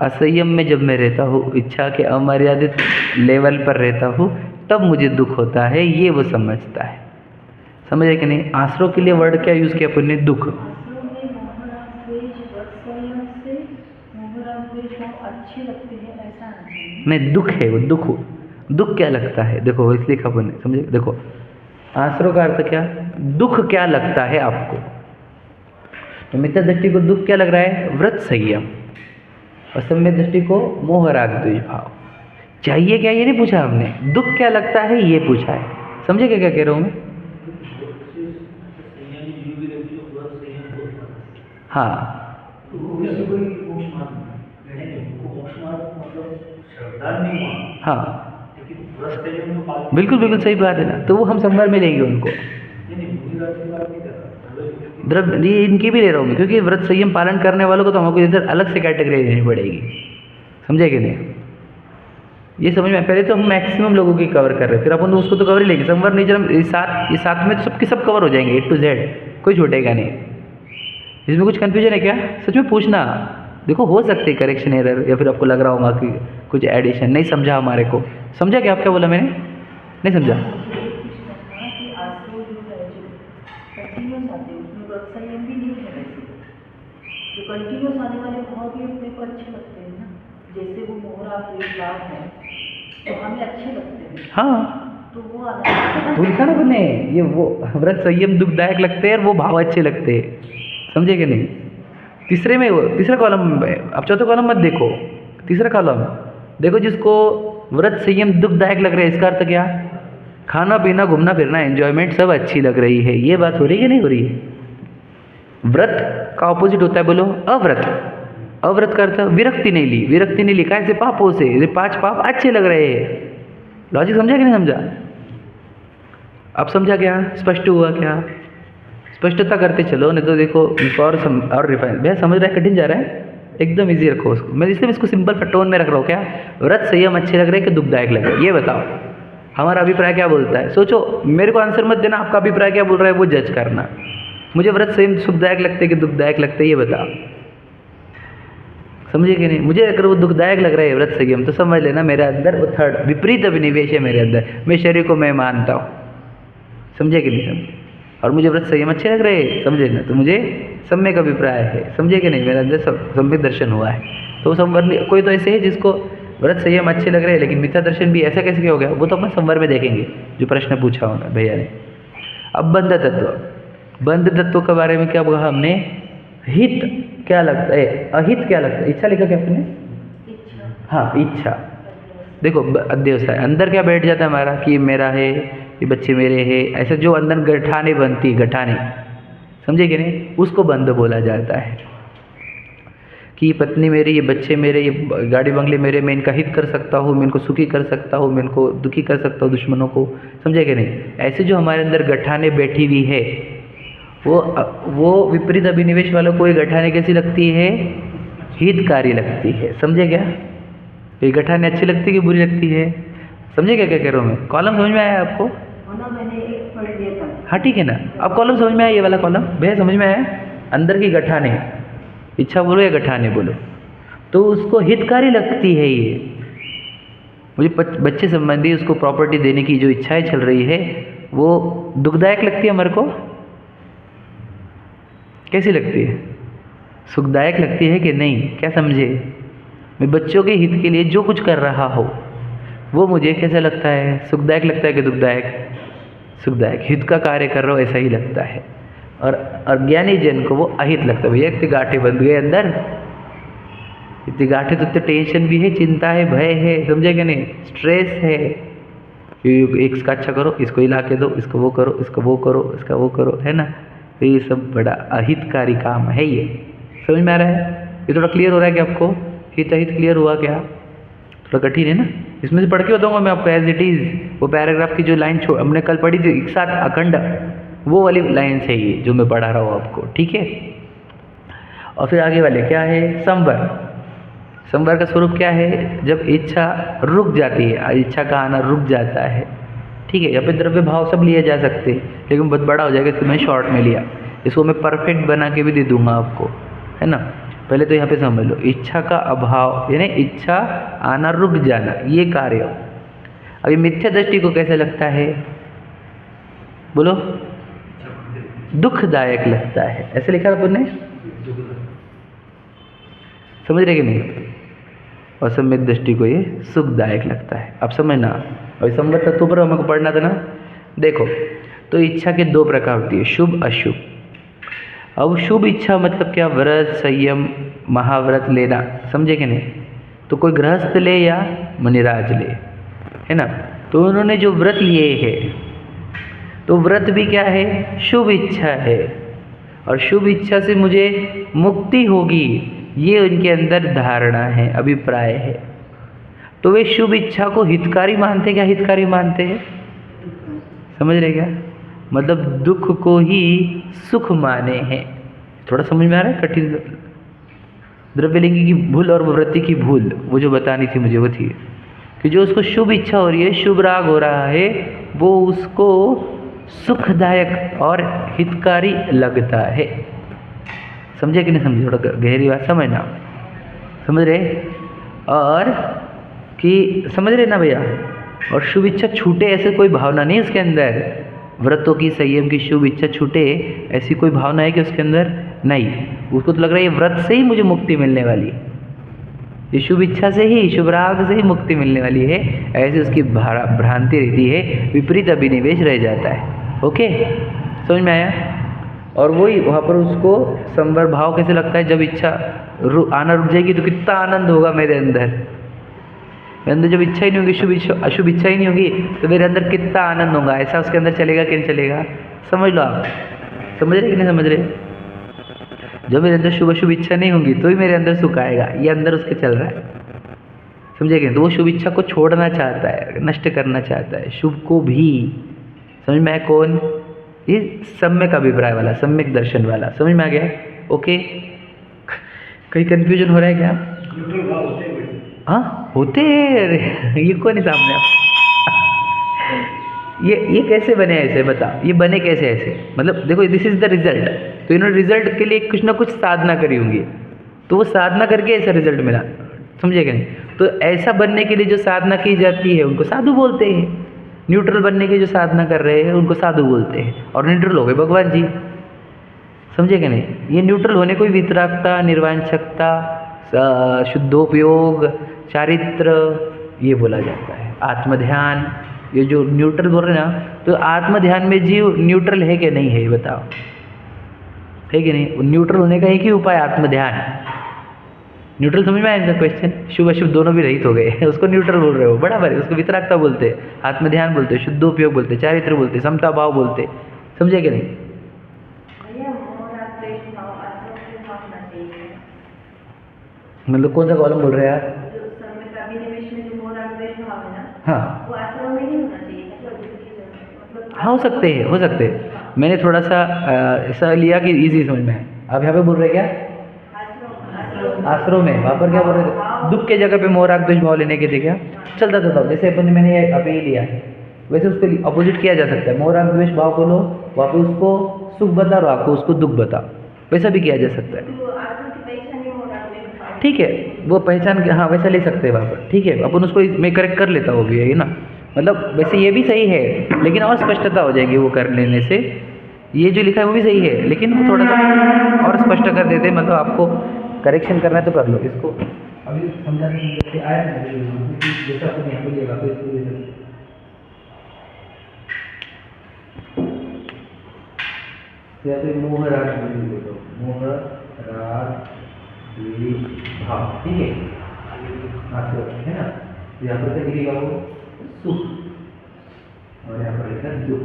असंयम में जब मैं रहता हूँ, इच्छा के अमर्यादित लेवल पर रहता हूँ, तब मुझे दुख होता है, ये वो समझता है। समझे कि नहीं। आश्रव के लिए वर्ड क्या यूज़ किया अपन ने, दुख। नहीं, दुख है वो, दुख क्या लगता है, देखो इसलिए खबर नहीं समझे। देखो आश्रव का अर्थ क्या, दुख क्या लगता है आपको। तो मिथ्या दृष्टि को दुख क्या लग रहा है, व्रत संयम। और सम्यक दृष्टि को मोह राग द्वेष भाव। चाहिए क्या ये नहीं पूछा हमने, दुख क्या लगता है ये पूछा है। समझे क्या क्या कह रहा हूँ मैं। हाँ हाँ बिल्कुल बिल्कुल सही बात है ना। तो वो हम संवर में लेंगे उनको। द्रव्य ये इनकी भी ले रहा हूँ मैं, क्योंकि व्रत संयम पालन करने वालों को तो हमको इधर अलग से कैटेगरी लेनी पड़ेगी। समझे कि नहीं। ये समझ में, पहले तो हम मैक्सिमम लोगों की कवर कर रहे हैं, फिर अपन उसको तो कवर ही लेंगे। संवर नहीं, जब ये साथ में तो सबके सब कवर हो जाएंगे, A to Z, कोई छूटेगा नहीं। इसमें कुछ कन्फ्यूजन है क्या, सच में पूछना। देखो हो सकते करेक्शन एरर, या फिर आपको लग रहा होगा कि कुछ एडिशन नहीं समझा हमारे को। समझा क्या, आप क्या बोला मैंने, नहीं समझा। कंटिन्यूस आने वाले भाव भी अपने को अच्छे लगते हैं ना, जैसे वो मोहरा लाभ है तो हमें अच्छे लगते हैं। हाँ तो वो लिखा ना बने, ये वो व्रत संयम दुखदायक लगते हैं और वो भाव अच्छे लगते हैं। समझे कि नहीं। तीसरे में वो तीसरा कॉलम में, अब चौथा कॉलम मत देखो, तीसरा कॉलम देखो, जिसको व्रत संयम दुखदायक लग रहा है, इसका अर्थ क्या, खाना पीना घूमना फिरना एंजॉयमेंट सब अच्छी लग रही है। ये बात हो रही है कि नहीं हो रही है। व्रत का ऑपोजिट होता है, बोलो अव्रत। अव्रत का अर्थ विरक्ति नहीं ली, विरक्ति नहीं ली कैसे, पापों से। ये 5 पाप अच्छे लग रहे हैं। लॉजिक समझा कि नहीं समझा। अब समझा क्या, स्पष्ट हुआ क्या, स्पष्टता करते चलो, नहीं तो देखो और रिफाइन। भैया समझ रहा है, कठिन जा रहा है, एकदम इजी रखो उसको। मैं इसलिए इसको सिंपल टोन में रख रहा हूँ। क्या व्रत संयम अच्छे लग रहे हैं कि दुखदायक लग रहे हैं, ये बताओ हमारा अभिप्राय क्या बोलता है। सोचो, मेरे को आंसर मत देना, आपका अभिप्राय क्या बोल रहा है वो जज करना। मुझे व्रत संयम सुखदायक लगते कि दुखदायक लगते, ये बताओ। समझे कि नहीं। मुझे अगर वो दुखदायक लग रहा है व्रत संयम, तो समझ लेना मेरे अंदर वो थर्ड विपरीत अभिनिवेश है मेरे अंदर। मैं शरीर को मैं मानता हूँ। समझे कि नहीं समझे। और मुझे व्रत संयम अच्छे लग रहे हैं, समझे ना, तो मुझे सम्यक अभिप्राय है। समझे कि नहीं, मेरे अंदर सम्यक दर्शन हुआ है। तो संवर कोई तो ऐसे है जिसको व्रत संयम अच्छे लग रहे हैं लेकिन मिथ्या दर्शन भी, ऐसा कैसे क्या हो गया, वो तो अपन संवर में देखेंगे, जो प्रश्न पूछा होगा भैया ने। अब बंध तत्व, बंध तत्व के बारे में क्या बोला हमने, हित क्या लगता है, अहित क्या लगता है। इच्छा लिखा क्या आपने, हाँ इच्छा। देखो अध्यवसाय अंदर क्या बैठ जाता है हमारा, कि मेरा है, ये बच्चे मेरे हैं, ऐसे जो अंदर गठाने बनती, गठाने, समझे कि नहीं, उसको बंध बोला जाता है। कि ये पत्नी मेरी, ये बच्चे मेरे, ये गाड़ी बंगले मेरे, मैं इनका हित कर सकता हूँ, मैं इनको सुखी कर सकता हूँ, मैं इनको दुखी कर सकता हूँ, दुश्मनों को। समझे कि नहीं। ऐसे जो हमारे अंदर गठाने बैठी हुई है, वो विपरीत अभिनिवेश वालों को ये गठाने कैसी लगती है, हितकारी लगती है। समझे क्या, ये गठाने अच्छी लगती है कि बुरी लगती है। समझे क्या क्या कह रहा हूँ मैं। कॉलम समझ में आया आपको, हाँ ठीक है ना। अब कॉलम समझ में आया, ये वाला कॉलम भैया समझ में आया। अंदर की गठाने, इच्छा बोलो या गठाने बोलो, तो उसको हितकारी लगती है। ये मुझे बच्चे संबंधी उसको प्रॉपर्टी देने की जो इच्छाएं चल रही है, वो दुखदायक लगती है हमारे को, कैसी लगती है, सुखदायक लगती है कि नहीं। क्या समझे, मैं बच्चों के हित के लिए जो कुछ कर रहा हो वो मुझे कैसा लगता है, सुखदायक लगता है कि दुखदायक, सुखदायक। हित का कार्य कर रहा हो ऐसा ही लगता है। और अज्ञानी जन को वो अहित लगता है। भैया इतने गांठे बंध गए अंदर, इतनी गांठे तो इतने टेंशन भी है, चिंता है, भय है, समझे कि नहीं, स्ट्रेस है। एक इसका अच्छा करो, इसको हिला के दो, इसको वो करो, इसको वो करो, इसका वो करो, है ना। तो ये सब बड़ा अहितकारी काम है। ये समझ में आ रहा है, ये थोड़ा क्लियर हो रहा है कि आपको, हित अहित क्लियर हुआ क्या। थोड़ा कठिन है ना, इसमें से पढ़ के बताऊँगा मैं आपको एज इट इज़। वो पैराग्राफ की जो लाइन हमने कल पढ़ी थी एक साथ अखंड, वो वाली लाइन है ये जो मैं पढ़ा रहा हूँ आपको, ठीक है। और फिर आगे वाले क्या है, संवर। संवर का स्वरूप क्या है, जब इच्छा रुक जाती है, इच्छा का आना रुक जाता है, ठीक है। यहाँ पे द्रव्य भाव सब लिए जा सकते हैं, लेकिन बहुत बड़ा हो जाएगा, इसको मैंने शॉर्ट में लिया। इसको मैं परफेक्ट बना के भी दे दूंगा आपको, है ना। पहले तो यहाँ पे समझ लो, इच्छा का अभाव यानी इच्छा आना रुक जाना, ये कार्य। अभी मिथ्या दृष्टि को कैसे लगता है, बोलो, दुखदायक लगता है, ऐसे लिखा था पुण्य, समझ रहे कि नहीं। और सम्यक दृष्टि को ये सुखदायक लगता है। अब समझना, अभी संवर तत्व पर हमको पढ़ना था ना। देखो, तो इच्छा के दो प्रकार होती है, शुभ अशुभ। अब शुभ इच्छा मतलब क्या, व्रत संयम महाव्रत लेना, समझे कि नहीं। तो कोई गृहस्थ ले या मुनिराज ले, है ना। तो उन्होंने जो व्रत लिए हैं, तो व्रत भी क्या है, शुभ इच्छा है, और शुभ इच्छा से मुझे मुक्ति होगी, ये उनके अंदर धारणा है, अभिप्राय है। तो वे शुभ इच्छा को हितकारी मानते, क्या हितकारी मानते हैं, समझ रहे क्या, मतलब दुख को ही सुख माने हैं। थोड़ा समझ में आ रहा है, कठिन। द्रव्यलिंगी की भूल और वृत्ति की भूल, वो जो बतानी थी मुझे, वो थी कि जो उसको शुभ इच्छा हो रही है, शुभ राग हो रहा है, वो उसको सुखदायक और हितकारी लगता है। समझे कि नहीं समझे, थोड़ा गहरी बात समझना, समझ रहे। और कि समझ रहे ना भैया। और शुभ इच्छा छूटे ऐसे कोई भावना नहीं उसके अंदर, व्रतों की संयम की शुभ इच्छा छूटे ऐसी कोई भावना है कि उसके अंदर नहीं। उसको तो लग रहा है ये व्रत से ही मुझे मुक्ति मिलने वाली है, ये शुभ इच्छा से ही, शुभ राग से ही मुक्ति मिलने वाली है, ऐसे उसकी भ्रांति रहती है, विपरीत अभिनिवेश रह जाता है। ओके, समझ में आया। और वही वहाँ पर उसको संवर भाव कैसे लगता है, जब इच्छा आना रुक जाएगी तो कितना आनंद होगा मेरे अंदर जब इच्छा ही नहीं होगी, शुभ इच्छा अशुभ इच्छा ही नहीं होगी, तो मेरे अंदर कितना आनंद होगा, ऐसा उसके अंदर चलेगा कि नहीं चलेगा। समझ लो आप, समझ रहे कि नहीं समझ रहे। जब मेरे अंदर शुभ अशुभ इच्छा नहीं होगी तो ही मेरे अंदर सुख आएगा, ये अंदर उसके चल रहा है, समझेंगे। तो वो शुभ इच्छा को छोड़ना चाहता है, नष्ट करना चाहता है, शुभ को भी। समझ में आया कौन, ये सम्यक अभिप्राय वाला, सम्यक दर्शन वाला, समझ में आ गया। ओके, कहीं कंफ्यूजन हो रहा है क्या। हाँ होते हैं, ये कौन है सामने आप, ये कैसे बने ऐसे, बता, ये बने कैसे ऐसे, मतलब देखो दिस इज द रिजल्ट। तो इन्होंने रिजल्ट के लिए कुछ ना कुछ साधना करी होंगी, तो वो साधना करके ऐसा रिजल्ट मिला, समझे कि नहीं। तो ऐसा बनने के लिए जो साधना की जाती है उनको साधु बोलते हैं, न्यूट्रल बनने की जो साधना कर रहे हैं उनको साधु बोलते हैं, और न्यूट्रल हो गए भगवान जी, समझे कि नहीं। ये न्यूट्रल होने को वितरागता, निर्वांछकता, शुद्धोपयोग, चारित्र, ये बोला जाता है। आत्मध्यान, ये जो न्यूट्रल बोल रहे हैं ना, तो आत्मध्यान में जीव न्यूट्रल है कि नहीं है, ये बताओ, है कि नहीं। न्यूट्रल होने का एक ही उपाय आत्मध्यान। न्यूट्रल समझ में आया इनका क्वेश्चन, शुभ अशुभ दोनों भी रहित हो गए, उसको न्यूट्रल बोल रहे हो, बराबर है। उसको वितरागता बोलते हैं, आत्मध्यान बोलते हैं, शुद्धोपयोग बोलते हैं, चारित्र बोलते हैं, समता भाव बोलते हैं, समझे कि नहीं। मतलब कौन सा कॉलम बोल रहे हैं यार, हाँ हाँ, हो सकते हैं, हो सकते हैं। मैंने थोड़ा सा ऐसा लिया कि इजी समझ में है। आप यहाँ पे बोल रहे हैं क्या, आश्रम में, वहाँ पर क्या बोल रहे थे, दुख के जगह पे मोह राग द्वेष भाव लेने के थे क्या, चलता था। जैसे अपन मैंने अभी ही लिया, वैसे उसको अपोजिट किया जा सकता है। मोह राग द्वेष भाव को लो, वहाँ पे उसको सुख बता और आपको उसको दुख बता, वैसा भी किया जा सकता है। ठीक है, वो पहचान के, हाँ वैसा ले सकते हैं वहाँ पर, ठीक है। अपन उसको मैं करेक्ट कर लेता हूँ, भी है ना, मतलब वैसे ये भी सही है, लेकिन और स्पष्टता हो जाएगी वो कर लेने से। ये जो लिखा है वो भी सही है, लेकिन वो थोड़ा सा और स्पष्ट कर देते हैं, मतलब आपको करेक्शन करना है तो कर लो इसको। अभी समझाने आया जैसा आपको यहाँ पे लिया तो इसको जैसे मोह राग, मोह राग भाव, ठीक है, है ना। यहाँ पर क्या लिखेगा वो सुख, और यहाँ पर लिखा दुख,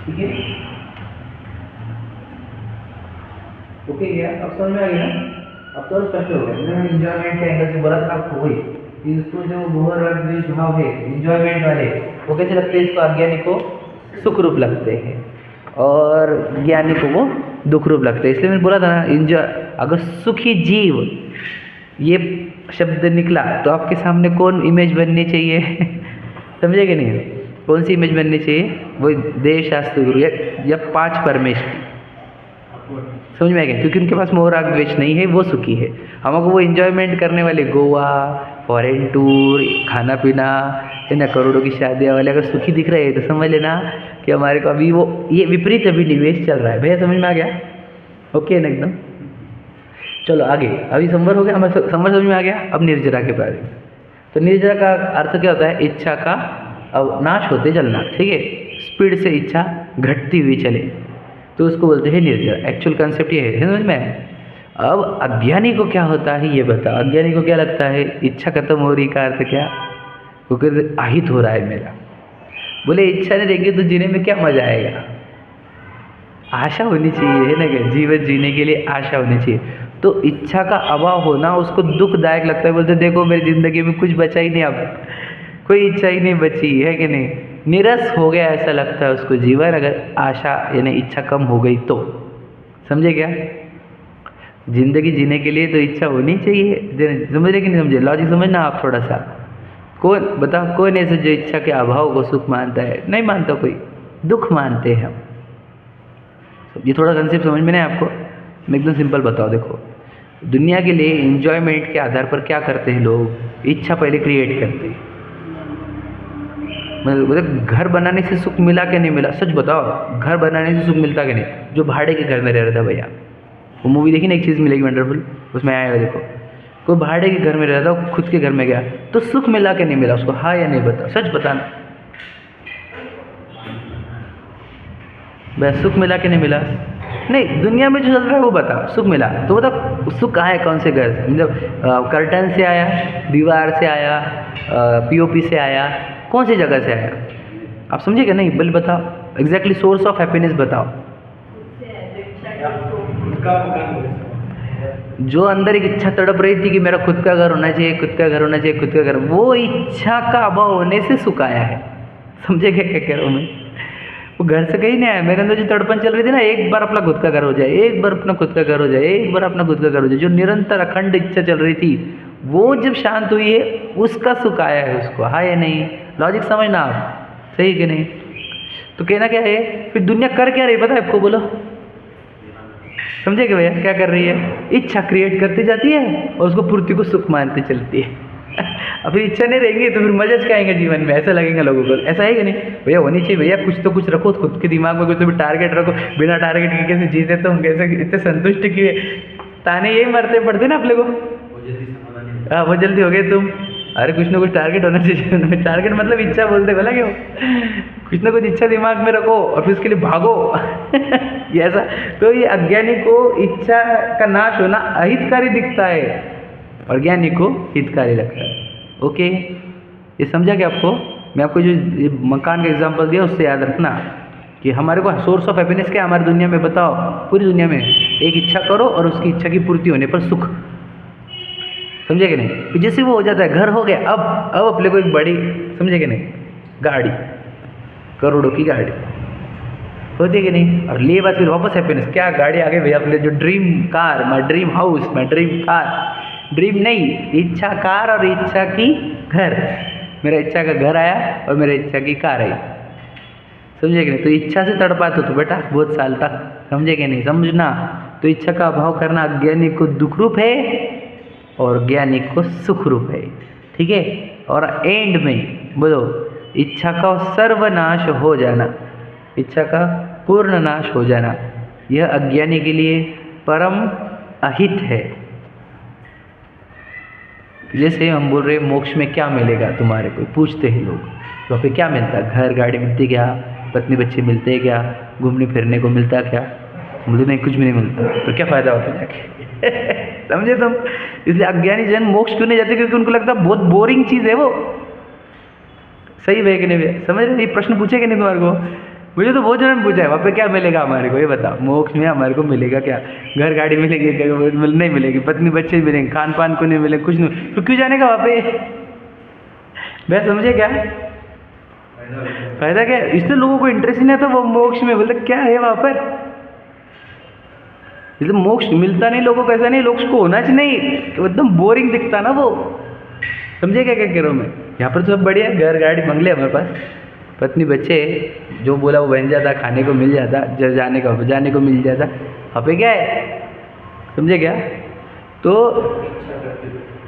ठीक है। ओके, गया, अब समझ में आ गया ना। अब तो स्पष्ट हो गया। मैंने एंजॉयमेंट के एंगल से बोला था आपको वही कि इसको जो मोह राग द्वेष भाव है एंजॉयमेंट वाले, वो कैसे लगते हैं? इसको अज्ञानी को सुख रूप लगते हैं और ज्ञानी को वो दुख रूप लगते हैं। इसलिए मैंने बोला था ना, एंजॉय, अगर सुखी जीव ये शब्द निकला तो आपके सामने कौन इमेज बननी चाहिए? समझे कि नहीं? कौन सी इमेज बननी चाहिए? वो देव शास्त्र गुरु या 5 परमेश्वर। समझ में आ गया? क्योंकि उनके पास मोह राग द्वेष नहीं है, वो सुखी है। हमको वो एंजॉयमेंट करने वाले, गोवा, फॉरेन टूर, खाना पीना है ना, करोड़ों की शादियाँ वाले अगर सुखी दिख रहे हैं तो समझ लेना कि हमारे को अभी वो ये विपरीत अभी निवेश चल रहा है। भैया समझ में आ गया? ओके ना एकदम? चलो आगे। अभी संवर हो गया, हमें संवर समझ में आ गया। अब निर्जरा के बारे में। तो निर्जरा का अर्थ क्या होता है? इच्छा का अब नाश होते चलना, ठीक है? स्पीड से इच्छा घटती हुई चले तो उसको बोलते हैं निर्जरा। एक्चुअल कंसेप्ट ये है, समझ में? अब अज्ञानी को क्या होता है ये बता। अज्ञानी को क्या लगता है? इच्छा खत्म हो रही का अर्थ क्या? क्योंकि आहित हो रहा है मेरा। बोले इच्छा नहीं रहेगी तो जीने में क्या मजा आएगा? आशा होनी चाहिए, है ना? क्या जीवन जीने के लिए आशा होनी चाहिए। तो इच्छा का अभाव होना उसको दुखदायक लगता है। बोलते देखो मेरी ज़िंदगी में कुछ बचा ही नहीं, अब कोई इच्छा ही नहीं बची है कि नहीं? निरस हो गया ऐसा लगता है उसको जीवन, अगर आशा यानी इच्छा कम हो गई तो। समझे क्या? जिंदगी जीने के लिए तो इच्छा होनी चाहिए। समझे कि नहीं समझे? लॉजिक समझना आप थोड़ा सा। कौन बताओ, कौन ऐसे जो इच्छा के अभाव को सुख मानता है? नहीं मानता कोई, दुख मानते हैं हम। ये थोड़ा कंसेप्ट समझ में नहीं आपको? मैं एकदम सिंपल बताओ। देखो, दुनिया के लिए एंजॉयमेंट के आधार पर क्या करते हैं लोग? इच्छा पहले क्रिएट करते हैं। मतलब घर बनाने से सुख मिला कि नहीं मिला? सच बताओ, घर बनाने से सुख मिलता कि नहीं? जो भाड़े के घर में रह रहा था भैया, वो मूवी देखी ना, एक चीज़ मिलेगी वंडरफुल, उसमें आया है। देखो, कोई भाड़े के घर में रहता है, खुद के घर में गया तो सुख मिला कि नहीं मिला उसको? हाँ या नहीं? बता, सच बताना। बस सुख मिला कि नहीं मिला? नहीं, दुनिया में जो चल रहा है वो बता। सुख मिला तो बता, सुख आया कौन से घर से? मतलब कर्टन से आया, दीवार से आया, पीओपी से आया, कौन सी जगह से आया? आप समझे क्या? नहीं, बल बताओ, एग्जैक्टली सोर्स ऑफ हैप्पीनेस बताओ। जो अंदर एक इच्छा तड़प रही थी कि मेरा खुद का घर होना चाहिए, खुद का घर होना चाहिए, खुद का घर, वो इच्छा का अभाव होने से सुख आया है। समझे क्या क्या कह रहा हूँ मैं? वो घर से कहीं नहीं आया। मेरे अंदर जो तड़पन चल रही थी ना, एक बार अपना खुद का घर हो जाए, एक बार अपना खुद का घर हो जाए, एक बार अपना खुद का घर हो जाए, जो निरंतर अखंड इच्छा चल रही थी, वो जब शांत हुई है उसका सुख आया है उसको। हाँ या नहीं? लॉजिक समझना आप, सही कि नहीं? तो कहना क्या है, फिर दुनिया कर क्या रही पता है आपको? बोलो, समझे क्या भैया? क्या कर रही है? इच्छा क्रिएट करती जाती है और उसको पूर्ति को सुख मानती चलती है। अब फिर इच्छा नहीं रहेंगी तो फिर मजा क्या आएंगे जीवन में? ऐसा लगेगा लोगों को। ऐसा है कि नहीं भैया? होनी चाहिए भैया, कुछ तो कुछ रखो खुद के दिमाग में, कुछ तो भी टारगेट रखो। बिना टारगेट के कैसे जीते तो हम कैसे इतने संतुष्ट किए? ताने यही मरते पड़ते ना अपने को। हाँ, बहुत जल्दी हो गए तुम। अरे कुछ ना कुछ टारगेट होना चाहिए। टारगेट मतलब इच्छा बोलते बोला क्यों? कुछ ना कुछ इच्छा दिमाग में रखो और फिर उसके लिए भागो। ये ऐसा। तो ये अज्ञानी को इच्छा का नाश होना अहितकारी दिखता है और ज्ञानी को हितकारी लगता है। ओके, ये समझा क्या आपको? मैं आपको जो ये मकान का एग्जांपल दिया उससे याद रखना कि हमारे को सोर्स ऑफ हैप्पीनेस क्या है हमारी दुनिया में? बताओ, पूरी दुनिया में एक इच्छा करो और उसकी इच्छा की पूर्ति होने पर सुख। समझे कि नहीं? फिर जैसे वो हो जाता है, घर हो गया, अब अपने को एक बड़ी, समझे कि नहीं, गाड़ी, करोड़ों की गाड़ी होती है कि नहीं? और लिए बात फिर वापस हैप्पीनेस, क्या गाड़ी आ गई भैया, अपने जो dream car, my dream house, my dream car, dream नहीं, इच्छा कार और इच्छा की घर। मेरा इच्छा का घर आया और मेरा इच्छा की कार आई। समझे कि नहीं? तो इच्छा से तड़पाते तो बेटा बहुत साल तक। समझे कि नहीं? समझना। तो इच्छा का अभाव करना अज्ञानी को दुख रूप है और ज्ञानी को सुख रूप है। ठीक है? और एंड में बोलो, इच्छा का सर्वनाश हो जाना, इच्छा का पूर्ण नाश हो जाना, यह अज्ञानी के लिए परम अहित है। जैसे हम बोल रहे हैं मोक्ष में क्या मिलेगा तुम्हारे को, पूछते हैं लोग, तो वहाँ पे क्या मिलता है? घर गाड़ी मिलती क्या? पत्नी बच्चे मिलते हैं क्या? घूमने फिरने को मिलता क्या? मुझे नहीं, कुछ भी नहीं मिलता। तो क्या फ़ायदा होता जाके? समझे तुम? इसलिए अज्ञानी जन मोक्ष क्यों नहीं जाते? क्योंकि उनको लगता है बहुत बोरिंग चीज़ है वो। सही है कि नहीं? समझ रहे? ये प्रश्न पूछे कि नहीं तुम्हारे को? मुझे तो बहुत जनों ने पूछा है वहाँ पे क्या मिलेगा हमारे को, ये बताओ मोक्ष में हमारे को मिलेगा क्या? घर गाड़ी मिलेगी, नहीं मिलेगी, पत्नी बच्चे मिलेंगे, खान पान को नहीं मिलेगा, कुछ नहीं, तो क्यों जाने का वहाँ पे? मैं समझे क्या फायदा क्या? इसलिए लोगों को इंटरेस्ट ही नहीं आता वो मोक्ष में, बोलते क्या है वहाँ पर? इसलिए मोक्ष मिलता नहीं लोगों को, ऐसा नहीं, लोग को होना चाहिए नहीं, एकदम बोरिंग दिखता ना वो। समझे क्या क्या कह रहा हूँ मैं? यहाँ पर तो सब बढ़िया, घर गाड़ी बंगले हमारे पास, पत्नी बच्चे, जो बोला वो बन जाता, खाने को मिल जाता, जाने को मिल जाता। वहाँ पे क्या है, समझे क्या? तो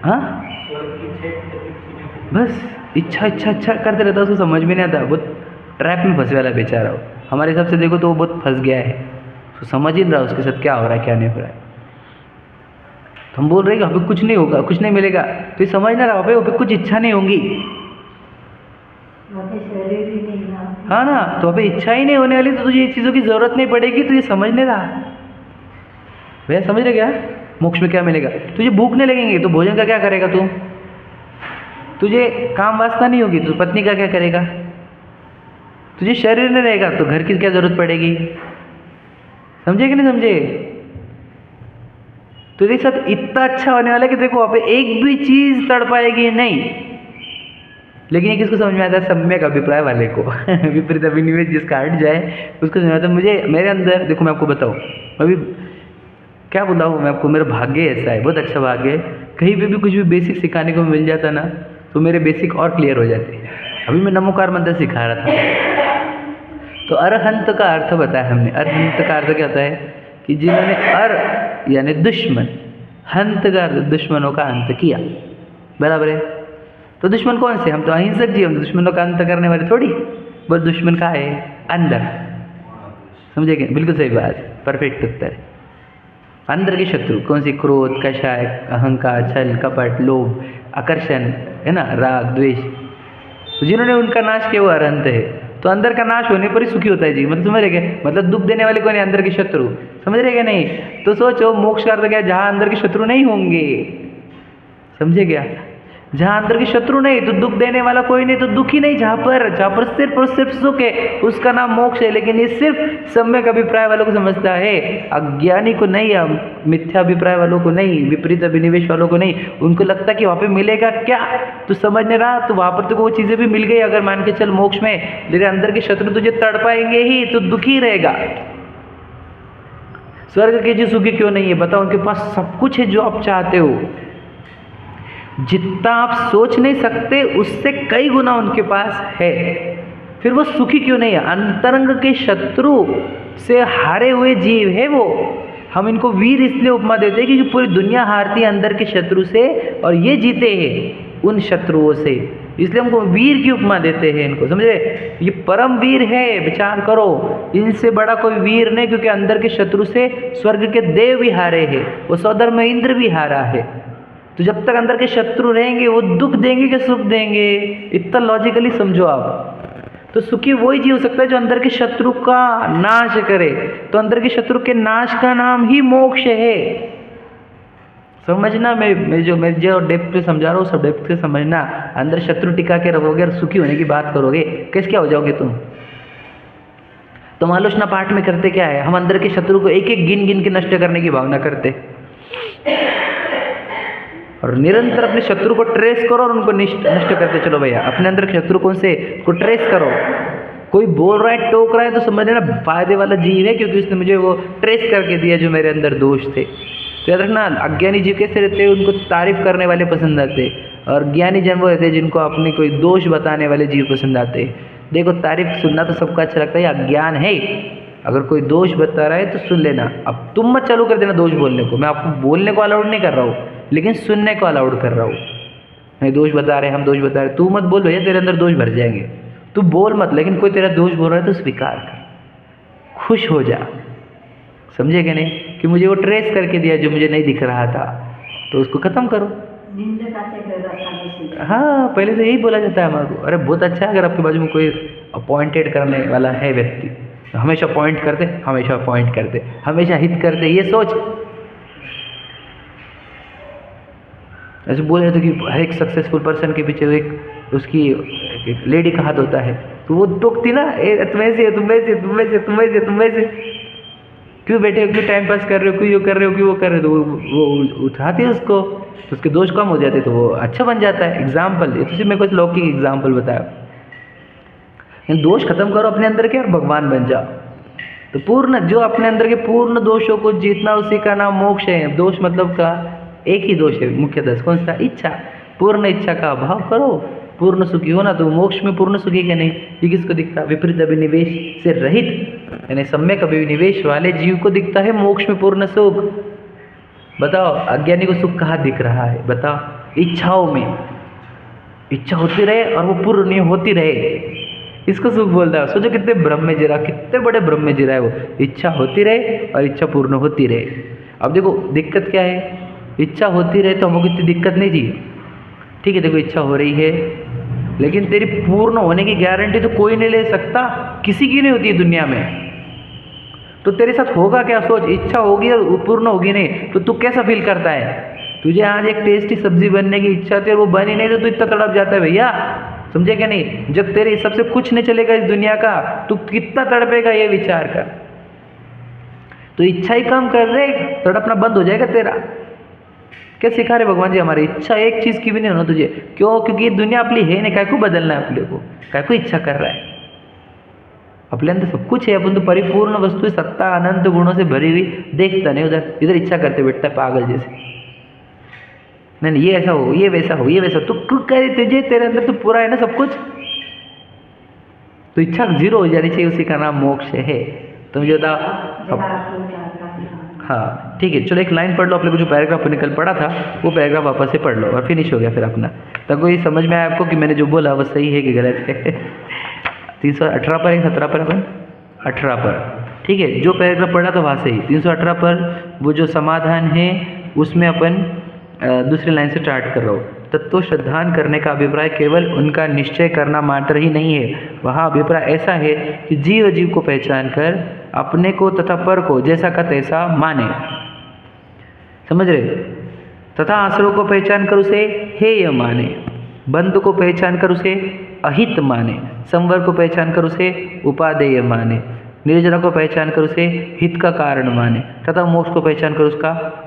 हाँ बस इच्छा इच्छा इच्छा करते रहता, उसको समझ में नहीं आता, बहुत ट्रैप में फंसे वाला बेचारा हो। हमारे हिसाब से देखो तो वो बहुत फंस गया है, तो समझ ही नहीं रहा उसके साथ क्या हो रहा है क्या नहीं हो रहा है। तो हम बोल रहे हैं कि वहाँ पे कुछ नहीं होगा, कुछ नहीं मिलेगा, तो ये समझ ना रहा वहाँ पे कुछ इच्छा नहीं होंगी। हाँ ना, तो वहाँ पे इच्छा ही नहीं होने वाली, तो तुझे ये चीज़ों की ज़रूरत नहीं पड़ेगी, तो ये समझ नहीं रहा भैया। समझ रहे क्या? मोक्ष में क्या मिलेगा? तुझे भूख नहीं लगेंगे तो भोजन का क्या करेगा तू? तुझे काम वासना नहीं होगी तो पत्नी का क्या करेगा? तुझे शरीर नहीं रहेगा तो घर की क्या जरूरत पड़ेगी? समझे कि नहीं समझे? तो तेरे साथ इतना अच्छा होने वाला है कि देखो वहाँ पे एक भी चीज तड़ पाएगी नहीं। लेकिन ये किसको समझ में आता है? सम्यक अभिप्राय वाले को। विपरीत अभिनिवेश जिसका हट जाए उसको समझ में आता है। मुझे मेरे अंदर देखो, मैं आपको बताऊँ, अभी क्या बताऊँ मैं आपको, मेरा भाग्य ऐसा है, बहुत अच्छा भाग्य है। कहीं पे भी कुछ भी बेसिक सिखाने को मिल जाता ना तो मेरे बेसिक और क्लियर हो जाते हैं। अभी मैं नमोकार मंत्र सिखा रहा था, तो अरहंत का अर्थ बताया हमने। अरहंत का अर्थ क्या होता है कि जिन्होंने यानी दुश्मन, हंत का अर्थ दुश्मनों का अंत किया, बराबर है। तो दुश्मन कौन से? हम तो अहिंसक जी, हम दुश्मनों का अंत करने वाले थोड़ी। बस दुश्मन का है अंदर, समझे क्या? बिल्कुल सही बात, परफेक्ट उत्तर। अंदर के शत्रु कौन सी? क्रोध, कषाय, अहंकार, छल, कपट, लोभ, आकर्षण, है ना, राग, द्वेष। तो जिन्होंने उनका नाश किया वो अरहंत है। तो अंदर का नाश होने पर ही सुखी होता है जी। मतलब समझ रहे क्या? मतलब दुख देने वाले कौन है? अंदर के शत्रु। समझ रहे क्या? नहीं तो सोचो मोक्ष का अर्थ क्या? जहाँ अंदर के शत्रु नहीं होंगे। समझे क्या? जहाँ अंदर के शत्रु नहीं तो दुख देने वाला कोई नहीं, तो दुख ही नहीं। जहाँ पर सिर्फ और सिर्फ सुख है उसका नाम मोक्ष है। लेकिन ये सिर्फ सम्यक अभिप्राय वालों को समझता है, अज्ञानी को नहीं, मिथ्या अभिप्राय वालों को नहीं, विपरीत अभिनिवेश वालों को नहीं। उनको लगता कि वहाँ पे मिलेगा क्या, तो समझ नहीं रहा। तो वहाँ पर तो वो चीज़ें भी मिल गई अगर मान के चल मोक्ष में, लेकिन अंदर के शत्रु तुझे तड़पाएंगे ही, तो दुखी रहेगा। स्वर्ग के जी सुखी क्यों नहीं है? बताओ, उनके पास सब कुछ है जो आप चाहते हो, जितना आप सोच नहीं सकते उससे कई गुना उनके पास है। फिर वो सुखी क्यों नहीं है? अंतरंग के शत्रु से हारे हुए जीव है वो। हम इनको वीर इसलिए उपमा देते हैं क्योंकि पूरी दुनिया हारती है अंदर के शत्रु से, और ये जीते हैं उन शत्रुओं से, इसलिए हमको वीर की उपमा देते हैं इनको। समझे? ये परम वीर है, विचार करो, इनसे बड़ा कोई वीर नहीं, क्योंकि अंदर के शत्रु से स्वर्ग के देव भी हारे हैं, वो सौधर्म इंद्र भी हारा है। तो जब तक अंदर के शत्रु रहेंगे वो दुख देंगे कि सुख देंगे? इतना लॉजिकली समझो आप। तो सुखी वही जी हो सकता है जो अंदर के शत्रु का नाश करे। तो अंदर के शत्रु के नाश का नाम ही मोक्ष है। समझना, मैं जो डेप्थ पे समझा रहा हूँ सब डेप्थ से समझना। अंदर शत्रु टिका के रहोगे और सुखी होने की बात करोगे, कैसे क्या हो जाओगे तुम? तुम आलोचना पाठ में करते क्या है? हम अंदर के शत्रु को एक एक गिन गिन के नष्ट करने की भावना करते, और निरंतर अपने शत्रु को ट्रेस करो और उनको नष्ट करते चलो। भैया अपने अंदर के शत्रु कौन से, को ट्रेस करो। कोई बोल रहा है, टोक रहा है, तो समझ लेना फायदे वाला जीव है, क्योंकि उसने मुझे वो ट्रेस करके दिया जो मेरे अंदर दोष थे। तो याद रखना, अज्ञानी जीव कैसे रहते हैं? उनको तारीफ करने वाले पसंद आते, और ज्ञानी जन वो रहते हैं जिनको अपने कोई दोष बताने वाले जीव पसंद आते। देखो, तारीफ सुनना तो सबको अच्छा लगता है, अज्ञान है। अगर कोई दोष बता रहा है तो सुन लेना। अब तुम मत चालू कर देना दोष बोलने को। मैं आपको बोलने को अलाउड नहीं कर रहा हूँ, लेकिन सुनने को अलाउड कर रहा हूँ। नहीं, दोष बता रहे, हम दोष बता रहे, तू मत बोल भैया, तेरे अंदर दोष भर जाएंगे। तू बोल मत, लेकिन कोई तेरा दोष बोल रहा है तो स्वीकार कर, खुश हो जा। समझे कि नहीं? कि मुझे वो ट्रेस करके दिया जो मुझे नहीं दिख रहा था, तो उसको खत्म करो। हाँ, पहले से यही बोला जाता है हमारे को। अरे बहुत अच्छा है अगर आपके बाजू में कोई अपॉइंटेड करने वाला है व्यक्ति, हमेशा पॉइंट करते, हमेशा पॉइंट करते, हमेशा हित करते, ये सोच। ऐसे बोल रहे थे कि हर एक सक्सेसफुल पर्सन के पीछे एक उसकी एक लेडी का हाथ होता है, तो वो टोकती ना, तुम ऐसे तुम ऐसे क्यों बैठे हो, क्यों टाइम पास कर रहे हो, क्यों ये कर रहे हो, क्यों वो कर रहे हो, तो वो उठाती है उसको, तो उसके दोष कम हो जाते, तो वो अच्छा बन जाता है। एग्जाम्पल, ये तो सिर्फ मैं कुछ लौकिक एग्जाम्पल बताया। दोष खत्म करो अपने अंदर के और भगवान बन जाओ। तो पूर्ण, जो अपने अंदर के पूर्ण दोषों को जीतना, उसी का नाम मोक्ष है। दोष मतलब का एक ही दोष है मुख्यतः, कौन सा? इच्छा। पूर्ण इच्छा का अभाव करो, पूर्ण सुखी हो ना, तो मोक्ष में पूर्ण सुखी क्या नहीं, ये किसको दिखता? विपरीत अभिनिवेश से रहित यानी सम्यक अभिनिवेश वाले जीव को दिखता है मोक्ष में पूर्ण सुख। बताओ अज्ञानी को सुख कहाँ दिख रहा है? बताओ, इच्छाओं में। इच्छा होती रहे और वो पूर्ण नहीं होती रहे, इसको सुख बोलता है। सोचो कितने भ्रम में जी रहा, कितने बड़े भ्रम में जी रहा है वो। इच्छा होती रहे और इच्छा पूर्ण होती रहे। अब देखो दिक्कत क्या है, इच्छा होती रहे तो हमको कितनी दिक्कत नहीं जी। ठीक है, देखो इच्छा हो रही है, लेकिन तेरी पूर्ण होने की गारंटी तो कोई नहीं ले सकता, किसी की नहीं होती है दुनिया में। तो तेरे साथ होगा क्या? सोच, इच्छा होगी और पूर्ण होगी नहीं, तो तू कैसा फील करता है? तुझे आज एक टेस्टी सब्जी बनने की इच्छा थी और वो बनी नहीं, तो तू इतना तड़प जाता है भैया, समझे क्या नहीं? जब तेरे सबसे कुछ नहीं चलेगा इस दुनिया का, तू कितना तड़पेगा ये विचार कर। तो इच्छा ही काम कर रहे, तड़पना बंद हो जाएगा तेरा। क्या सिखा रहे भगवान जी हमारी? इच्छा एक चीज की भी नहीं होना तुझे। क्यों? क्योंकि ये दुनिया अपनी है नहीं, काय को बदलना है अपने को, काय को इच्छा कर रहा है? अपने अंदर सब कुछ है, अपन तो परिपूर्ण वस्तु, सत्ता अनंत गुणों से भरी हुई, देखता नहीं उधर, इधर इच्छा करते बैठता है पागल जैसे। नहीं ये ऐसा हो, ये वैसा हो, ये वैसा, तो क्यों करे तुझे? तेरे अंदर तो पूरा है ना सब कुछ। तो इच्छा जीरो हो जानी चाहिए, उसी का नाम मोक्ष है। तो मुझे बताओ। हाँ ठीक है, चलो एक लाइन पढ़ लो, अपने को जो पैराग्राफ निकल पड़ा था वो पैराग्राफ वापस से पढ़ लो और फिनिश हो गया फिर अपना। तब ये समझ में आया आपको कि मैंने जो बोला वो सही है कि गलत है? 318 पर है, 17 पर अपन 18 पर, ठीक है। जो पैराग्राफ पढ़ा था वहाँ से ही 318 पर वो जो समाधान है उसमें अपन दूसरी लाइन से स्टार्ट कर रहा हूँ। तत्व श्रद्धान करने का अभिप्राय केवल उनका निश्चय करना मात्र ही नहीं है, वहाँ अभिप्राय ऐसा है कि जीव जीव को पहचान कर अपने को तथा पर को जैसा का तैसा माने। समझ रहे? तथा आश्रय को पहचान कर उसे हेय माने, बंधु को पहचान कर उसे अहित माने, संवर को पहचान कर उसे उपादेय माने, निर्जरा को पहचान कर उसे हित का कारण माने, तथा मोक्ष को पहचान कर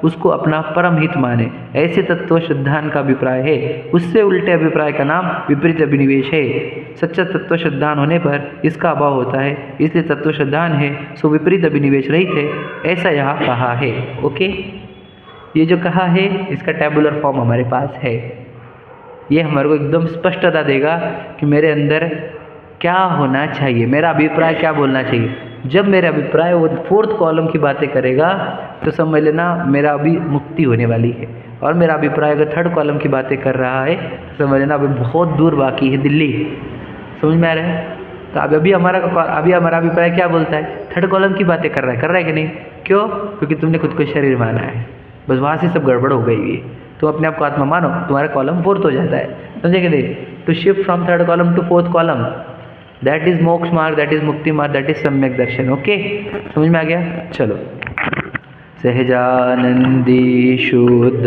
उसको अपना परम हित माने। ऐसे तत्व श्रद्धान का अभिप्राय है। उससे उल्टे अभिप्राय का नाम विपरीत अभिनिवेश है। सच्चा तत्व श्रद्धान होने पर इसका अभाव होता है, इसलिए तत्व श्रद्धान है सो विपरीत अभिनिवेश रहित है, ऐसा यहाँ कहा है। ओके, ये जो कहा है इसका टेबुलर फॉर्म हमारे पास है। ये हमारे को एकदम स्पष्टता देगा कि मेरे अंदर क्या होना चाहिए, मेरा अभिप्राय क्या बोलना चाहिए। जब मेरा अभिप्राय वो 4th कॉलम की बातें करेगा तो समझ लेना मेरा अभी मुक्ति होने वाली है, और मेरा अभिप्राय अगर 3rd कॉलम की बातें कर रहा है तो समझ लेना अभी बहुत दूर बाकी है, दिल्ली। समझ में आ रहा है? तो अभी हमारा अभिप्राय क्या बोलता है? 3rd कॉलम की बातें कर रहा है कि नहीं? क्यों? क्योंकि तुमने खुद को शरीर माना है, बस वहाँ से सब गड़बड़ हो गई है। तो अपने आप को आत्मा मानो, तुम्हारा कॉलम 4th हो जाता है। समझे कि नहीं? To shift from 3rd column to 4th column, that is मोक्ष मार्ग, दैट इज मुक्ति मार्ग, दैट इज सम्यक दर्शन। ओके, समझ में आ गया? चलो, सहजानंदी शुद्ध